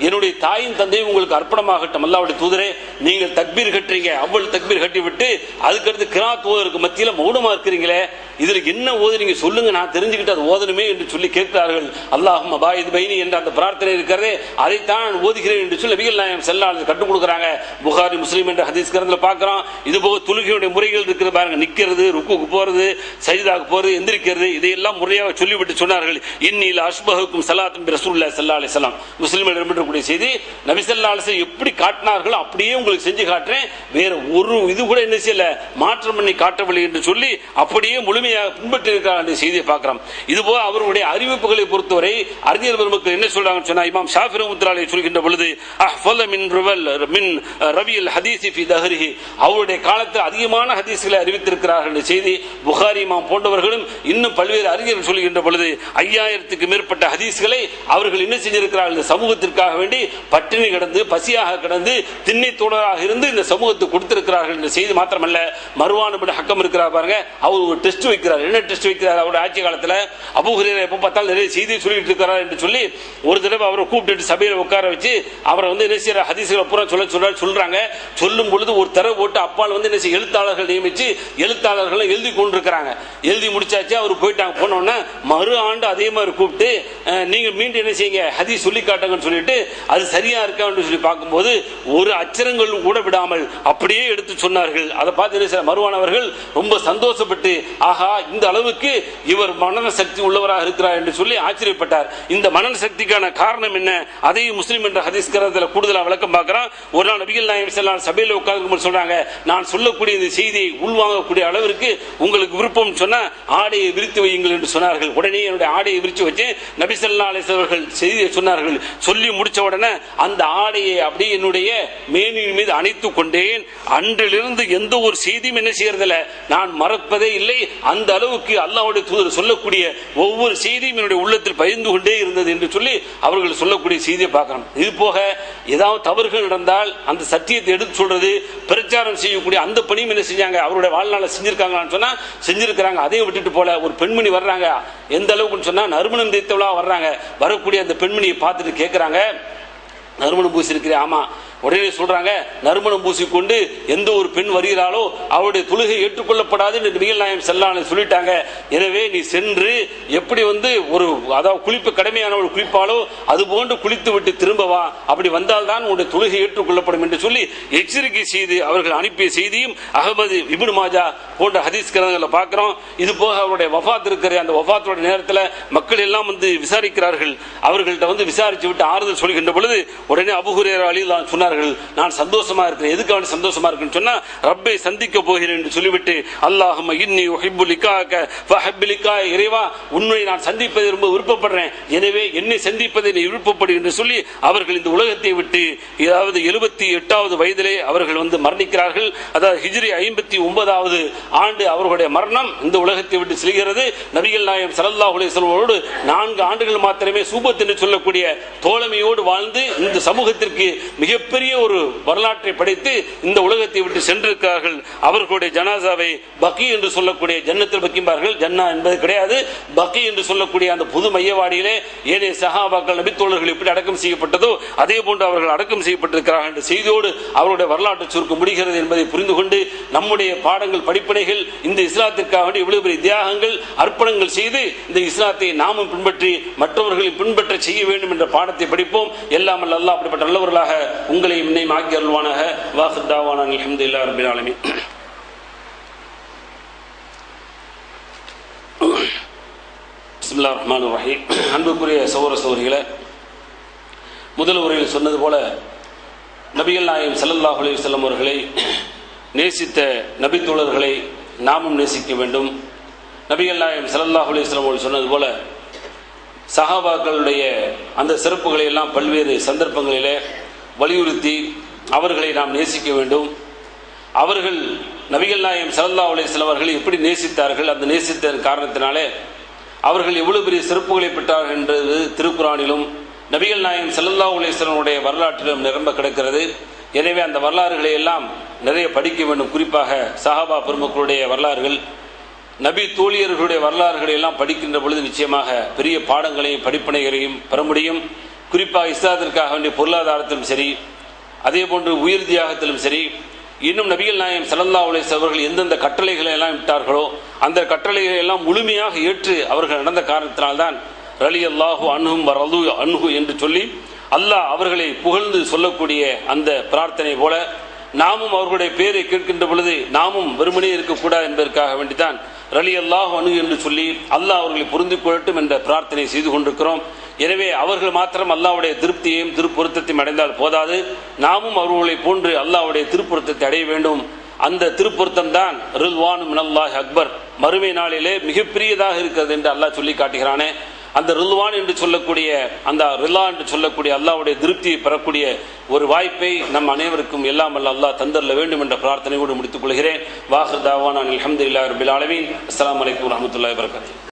என்னுடைய தாயின் தந்தையும் உங்களுக்கு அர்ப்பணமாகட்டும், அல்லாஹ்வுடைய தூதரே நீங்கள் தக்பீர் கட்டுறீங்க, அவ்வளவு தக்பீர் கட்டி விட்டு அதுக்கடுத்து கிராத் ஓதுறதுக்கு மத்தியில மௌனமா இருக்கிறீங்களே, இதுல என்ன ஓதுறீங்க சொல்லுங்க, நான் தெரிஞ்சுக்கிட்டு அது ஓதணுமே என்று சொல்லி கேட்கிறார்கள். அல்லாஹும்ம பாயித் பைனி என்ற அந்த பிரார்த்தனை இருக்கிறதே, அதைத்தான் நான் ஓதுகிறேன் என்று சொல்லி நபிகள் நாயகம் ஸல்லல்லாஹு அலைஹி வஸல்லம் கற்றுக் கொடுக்குறாங்க. புகாரி முஸ்லிம் என்ற ஹதீஸ் கிரந்தத்துல பார்க்கிறோம். இது போக தொழுகையுடைய முறைகள் இருக்கிற பாருங்க, நிக்கிறது, ருக்குக்கு போறது, சஜிதாக்கு போறது, எந்திரிக்கிறது, இதையெல்லாம் முறையாக சொல்லிவிட்டு சொன்னார்கள். இன்னில அஷ்பஹுக்கும் ஸலாத்தும் பி ரசூலுல்லாஹி ஸல்லல்லாஹு அலைஹி வஸல்லம். முஸ்லிமில் இடம்பெற்றக்கூடிய செய்தி, நபி ஸல்லல்லாஹு அலைஹி வஸல்லம் எப்படி காட்டினார்களோ அப்படியே உங்களுக்கு செஞ்சு காட்டுறேன், வேற ஒரு இது கூட என்ன செய்யல, மாற்றம் பண்ணி காட்டவில்லை என்று சொல்லி அப்படியே முழுமையாக பின்பற்றி இருக்கிறார் என்ற செய்தியை பார்க்கிறோம். இதுபோல அவருடைய அறிவிப்புகளை பொறுத்தவரை அறிஞர் பெருமக்கள் என்ன சொல்றாங்கன்னு சொன்னா, இமாம் ஷாஃபி ரஹ்மத்துல்லாஹி சொல்கின்ற பொழுது அஹ்ஃபல் மின் ரவில் ஹதீஸ் ஃபி தஹ்ரிஹி, அவருடைய காலத்தில் அதிகமான ஹதீஸ்களை அறிவித்திருக்கிறார்கள் என்ற செய்தி புகாரி இமாம் போன்றவர்களும் இன்னும் பல்வேறு அறிஞர்கள் சொல்கின்ற பொழுது 5000க்கு மேற்பட்ட ஹதீஸ்களை அவர்கள் என்ன செஞ்சிருக்கிறார்கள், இந்த சமூகத்திற்காக வேண்டி பட்டினி கிடந்து பசியாக கிடந்து திண்ணை தோழராக இருந்து இந்த சமூகத்துக்கு கொடுத்திருக்கிறார்கள் என்ற செய்தி மாத்திரமல்ல, மர்வான் இப்னு ஹக்கம் இருக்கிறார் பாருங்க, அவர் ஒரு டெஸ்ட் வைக்கிறார். என்ன டெஸ்ட் வைக்கிறார், அவருடைய ஆட்சி காலத்தில் அபூ ஹுரைரா எப்ப பார்த்தாலும் நிறைய செய்தி சொல்லிட்டு இருக்கிறார் என்று சொல்லி ஒரு தடவை அவரை கூப்பிட்டு சபையில் உட்கார வச்சு அவரை வந்து என்ன செய்யற ஹதீஸ்களை பூரா சொல்றாங்க. சொல்லும் பொழுது ஒரு தடவை போட்டு அப்பால் வந்து என்ன செய்ய எழுத்தாளர்கள் நியமிச்சு எழுத்தாளர்களை எழுதி கொண்டிருக்கிறாங்க. எழுதி முடிச்சாச்சு, அவர் போயிட்டாங்க. போனோன்னா மறு ஆண்டு அதே மாதிரி கூப்பிட்டு நீங்க மீண்டும் என்ன செய்யுங்க, ஹதீஸ் சொல்லி காட்டுங்கன்னு சொல்லிட்டு அது சரியா இருக்கா என்று சொல்லி பார்க்கும்போது ஒரு அச்சரங்கள் கூட விடாமல் அப்படியே எடுத்து சொன்னார்கள். அதை பார்த்து மறுவானவர்கள் ரொம்ப சந்தோஷப்பட்டு, ஆகா இந்த அளவுக்கு இவர் மனன சக்தி உள்ளவராக இருக்கிறார் என்று சொல்லி ஆச்சரியப்பட்டார். இந்த மனன சக்திக்கான காரணம் என்ன, அதையும் முஸ்லிம் என்ற ஹதீஸ் கிரந்தத்தில் கூடுதலாக விளக்கம் பார்க்கிறோம். ஒரு நாள் நபிகள் நாயகம் ஸல்லல்லாஹு அலைஹி வஸல்லம் சபையில் உட்கார்ந்து சொல்றாங்க, நான் சொல்லக்கூடிய இந்த செய்தியை உள்வாங்கக்கூடிய அளவிற்கு உங்களுக்கு விருப்பம் சொன்னா ஆடையை விரித்து வையுங்கள் என்று சொன்னார்கள். உடனே என்னுடைய ஆடையை விரித்து வச்சு நபி ஸல்லல்லாஹு அலைஹி வஸல்லம் அவர்கள் செய்தியை சொன்னார்கள். சொல்லி முடிச்ச உடனே அந்த ஆடையை அப்படியே என்னுடைய மேனியின் மீது அணைத்துக் கொண்டேன். அன்றிலிருந்து எந்த ஒரு செய்தியும் என்ன செய்யறதில்ல, நான் மறப்பதே இல்லை. அந்த அளவுக்கு அல்லாஹ்வுடைய தூதர் சொல்லக்கூடிய ஒவ்வொரு செய்தியும் என்னுடைய உள்ளத்தில் பகிர்ந்து கொண்டே இருந்தது என்று சொல்லி அவர்கள் சொல்லக்கூடிய செய்தியை பார்க்கணும். இது போக ஏதாவது தவறுகள் நடந்தால் அந்த சத்தியத்தை எடுத்து சொல்றது, பிரச்சாரம் செய்யக்கூடிய அந்த பணியும் என்ன செஞ்சாங்க, அவருடைய வாழ்நாள செஞ்சிருக்காங்கன்னு சொன்னா செஞ்சிருக்கிறாங்க. அதையும் விட்டுட்டு போல ஒரு பெண்மணி வர்றாங்க, எந்த அளவுக்கு சொன்னா நறுமணம் தேய்த்தவளா வர்றாங்க. வரக்கூடிய அந்த பெண்மணியை பார்த்துட்டு கேட்கிறாங்க, நறுமணம் பூசி இருக்கிறேன். ஆமா. உடனே சொல்றாங்க, நறுமணம் பூசிக்கொண்டு எந்த ஒரு பெண் வருகிறாளோ அவருடைய தொழுகை ஏற்றுக்கொள்ளப்படாது என்று நபிகள் நாயகம் ஸல்லல்லாஹு அலைஹி வஸல்லம் சொல்லிட்டாங்க. எனவே நீ சென்று எப்படி வந்து ஒரு அதாவது குளிப்பு கடமையானவள் குளிப்பாலோ அது போன்று குளித்து விட்டு திரும்ப வா, அப்படி வந்தால்தான் உன்னுடைய தொழுகை ஏற்றுக்கொள்ளப்படும் என்று சொல்லி எச்சரிக்கை செய்து அவர்கள் அனுப்பிய செய்தியும் அஹ்மது இப்னு மாஜா போன்ற ஹதீஸ் கிரந்தங்களை பார்க்கிறோம். இது போக அவருடைய வஃபாத் இருக்கிற அந்த வஃபாத்தோட நேரத்தில் மக்கள் எல்லாம் வந்து விசாரிக்கிறார்கள். அவர்கள்ட்ட வந்து விசாரிச்சு விட்டு ஆறுதல் சொல்கின்ற பொழுது உடனே அபூ ஹுரைரா ரலியல்லாஹு அன்ஹு சொன்னார்கள், நான் சந்தோஷமா இருக்கிறேன். எதுக்காக சந்தோஷமா இருக்குன்னு சொன்னா, ரப்பை சந்திக்க போகிறேன் என்று சொல்லிவிட்டு அல்லாஹும்ம இன்னி உஹிப்பு லிகாக ஃபஹிப் லிகாய, இறைவா உன்னை நான் சந்திப்பதை ரொம்ப விருப்பப்படுறேன், எனவே என்னை சந்திப்பதை நீ விருப்பப்படு என்று சொல்லி அவர்கள் இந்த உலகத்தை விட்டு அதாவது 78வது வயதிலே அவர்கள் வந்து மரணிக்கிறார்கள். அதாவது ஹிஜ்ரி 59வது ஆண்டு அவர்களுடைய மரணம் இந்த உலகத்தை விட்டு செல்கிறது. நபிகள் நாயகம் ஸல்லல்லாஹு அலைஹி வஸல்லம் 4 ஆண்டுகள் மாத்திரமே சூபத் என்று சொல்லக்கூடிய தோழமையோடு வாழ்ந்து இந்த சமூகத்திற்கு மிகப்பெரிய ஒரு வரலாற்றை படைத்து இந்த உலகத்தை விட்டு சென்றிருக்கிறார்கள். அவர்களுடைய ஜனாசாவை பக்கி என்று சொல்லக்கூடிய ஜன்னத்தில் பக்கிம்பார்கள், ஜன்னா என்பது கிடையாது, பக்கி என்று சொல்லக்கூடிய அந்த புது மையவாடியிலே ஏனைய சஹாபாக்கள் நபித்தோழர்கள் எப்படி அடக்கம் செய்யப்பட்டதோ அதே போன்று அவர்கள் அடக்கம் செய்யப்பட்டிருக்கிறார்கள் என்ற செய்தியோடு அவருடைய வரலாற்று சுருக்கம் முடிகிறது என்பதை புரிந்து கொண்டு நம்முடைய பாடங்கள் படிப்பனைகள் இந்த இஸ்லாத்திற்காக இவ்வளவு பெரிய தியாகங்கள் அர்ப்பணங்கள் செய்து இந்த இஸ்லாத்தை நாமும் பின்பற்றி மற்றவர்களை பின்பற்ற செய்ய வேண்டும் என்ற பாடத்தை படிப்போம். எல்லாம் அல்லாஹ் அப்படிப்பட்ட நல்லவர்களாக உங்களை இன்னை ஆக்கி அருள்வானாக. வாஹிர் தாவானா அல்ஹம்துலில்லாஹி ரப்பில் ஆலமீன். பிஸ்மில்லாஹிர் ரஹ்மானிர் ரஹீம். அன்புக்குரிய சகோதர சகோதரிகளே, முதல் உரையில் சொன்னது போல நபிகள் நாயகம் ஸல்லல்லாஹு அலைஹி வஸல்லம் அவர்களை நேசித்த நபித்தோழர்களை நாமும் நேசிக்க வேண்டும். நபிகள் நாயகம் ஸல்லல்லாஹு அலைஹி வஸல்லம் அவர்கள் சொன்னது போல சஹாபாக்களுடைய அந்த சிறப்புகளை எல்லாம் பல்வேறு சந்தர்ப்பங்களிலே வலியுறுத்தி அவர்களை நாம் நேசிக்க வேண்டும். அவர்கள் நபிகள் நாயகம் ஸல்லல்லாஹு அலைஹி வஸல்லம் அவர்களை எப்படி நேசித்தார்கள், அந்த நேசித்த காரணத்தினாலே அவர்கள் எவ்வளவு பெரிய சிறப்புகளை பெற்றார்கள் என்றது திருக்குரானிலும் நபிகள் நாயகம் ஸல்லல்லாஹு அலைஹி வஸல்லம் வரலாற்றிலும் நிரம்ப கிடக்கிறது. எனவே அந்த வரலாறுகளை எல்லாம் நிறைய படிக்க வேண்டும். குறிப்பாக சஹாபா பெருமக்களுடைய வரலாறுகள், நபி தோழியர்களுடைய வரலாறுகளை எல்லாம் படிக்கின்ற பொழுது நிச்சயமாக பெரிய பாடங்களையும் படிப்பினைகளையும் பெற முடியும். குறிப்பாக இஸ்லாத்திற்காக வேண்டிய பொருளாதாரத்திலும் சரி, அதே போன்று உயிர் தியாகத்திலும் சரி, இன்னும் நபிகள் நாயகம் ஸல்லல்லாஹு அலைஹி வஸல்லம் அவர்கள் எந்தெந்த கட்டளைகளை எல்லாம் விட்டார்களோ அந்த கட்டளைகளை எல்லாம் முழுமையாக ஏற்று அவர்கள் நடந்த காரணத்தினால்தான் ரலியல்லாஹு அன்ஹும் வ ரது அன்ஹு என்று சொல்லி அல்லாஹ் அவர்களை புகழ்ந்து சொல்லக்கூடிய அந்த பிரார்த்தனை போல நாமும் அவர்களுடைய பெயரை கேட்கின்ற பொழுது நாமும் வெறுமனே இருக்கக்கூடாது என்பதற்காக வேண்டித்தான் ரலியல்லாஹு அன்ஹு என்று சொல்லி அல்லாஹ் அவர்களை புரிந்து கொள்ளட்டும் என்ற பிரார்த்தனை செய்து கொண்டிருக்கிறோம். எனவே அவர்கள் மாத்திரம் அல்லாஹ்வுடைய திருப்தியையும் திருப்பொருத்தத்தையும் அடைந்தால் போதாது, நாமும் அவர்களை போன்று அல்லாஹ்வுடைய திருப்பொருத்தத்தை அடைய வேண்டும். அந்த திருப்பொருத்தம் தான் ரில்வான் மினல்லாஹி அக்பர், மறுமை நாளிலே மிகப்பெரியதாக இருக்கிறது என்று அல்லாஹ் சொல்லி காட்டுகிறானே. அந்த ரில்வான் என்று சொல்லக்கூடிய, அந்த ரில்லா என்று சொல்லக்கூடிய அல்லாஹ்வுடைய திருப்தியை பெறக்கூடிய ஒரு வாய்ப்பை நம் அனைவருக்கும் எல்லாம் அல்லாஹ் தந்தரல வேண்டும் என்ற பிரார்த்தனையோடு முடித்துக் கொள்கிறேன். வாஹிர் தாவானா அல்ஹம்துலில்லாஹி ரப்பில் ஆலமீன். அஸ்ஸலாமு அலைக்கும் வரஹ்மத்துல்லாஹி வபரகாத்துஹு.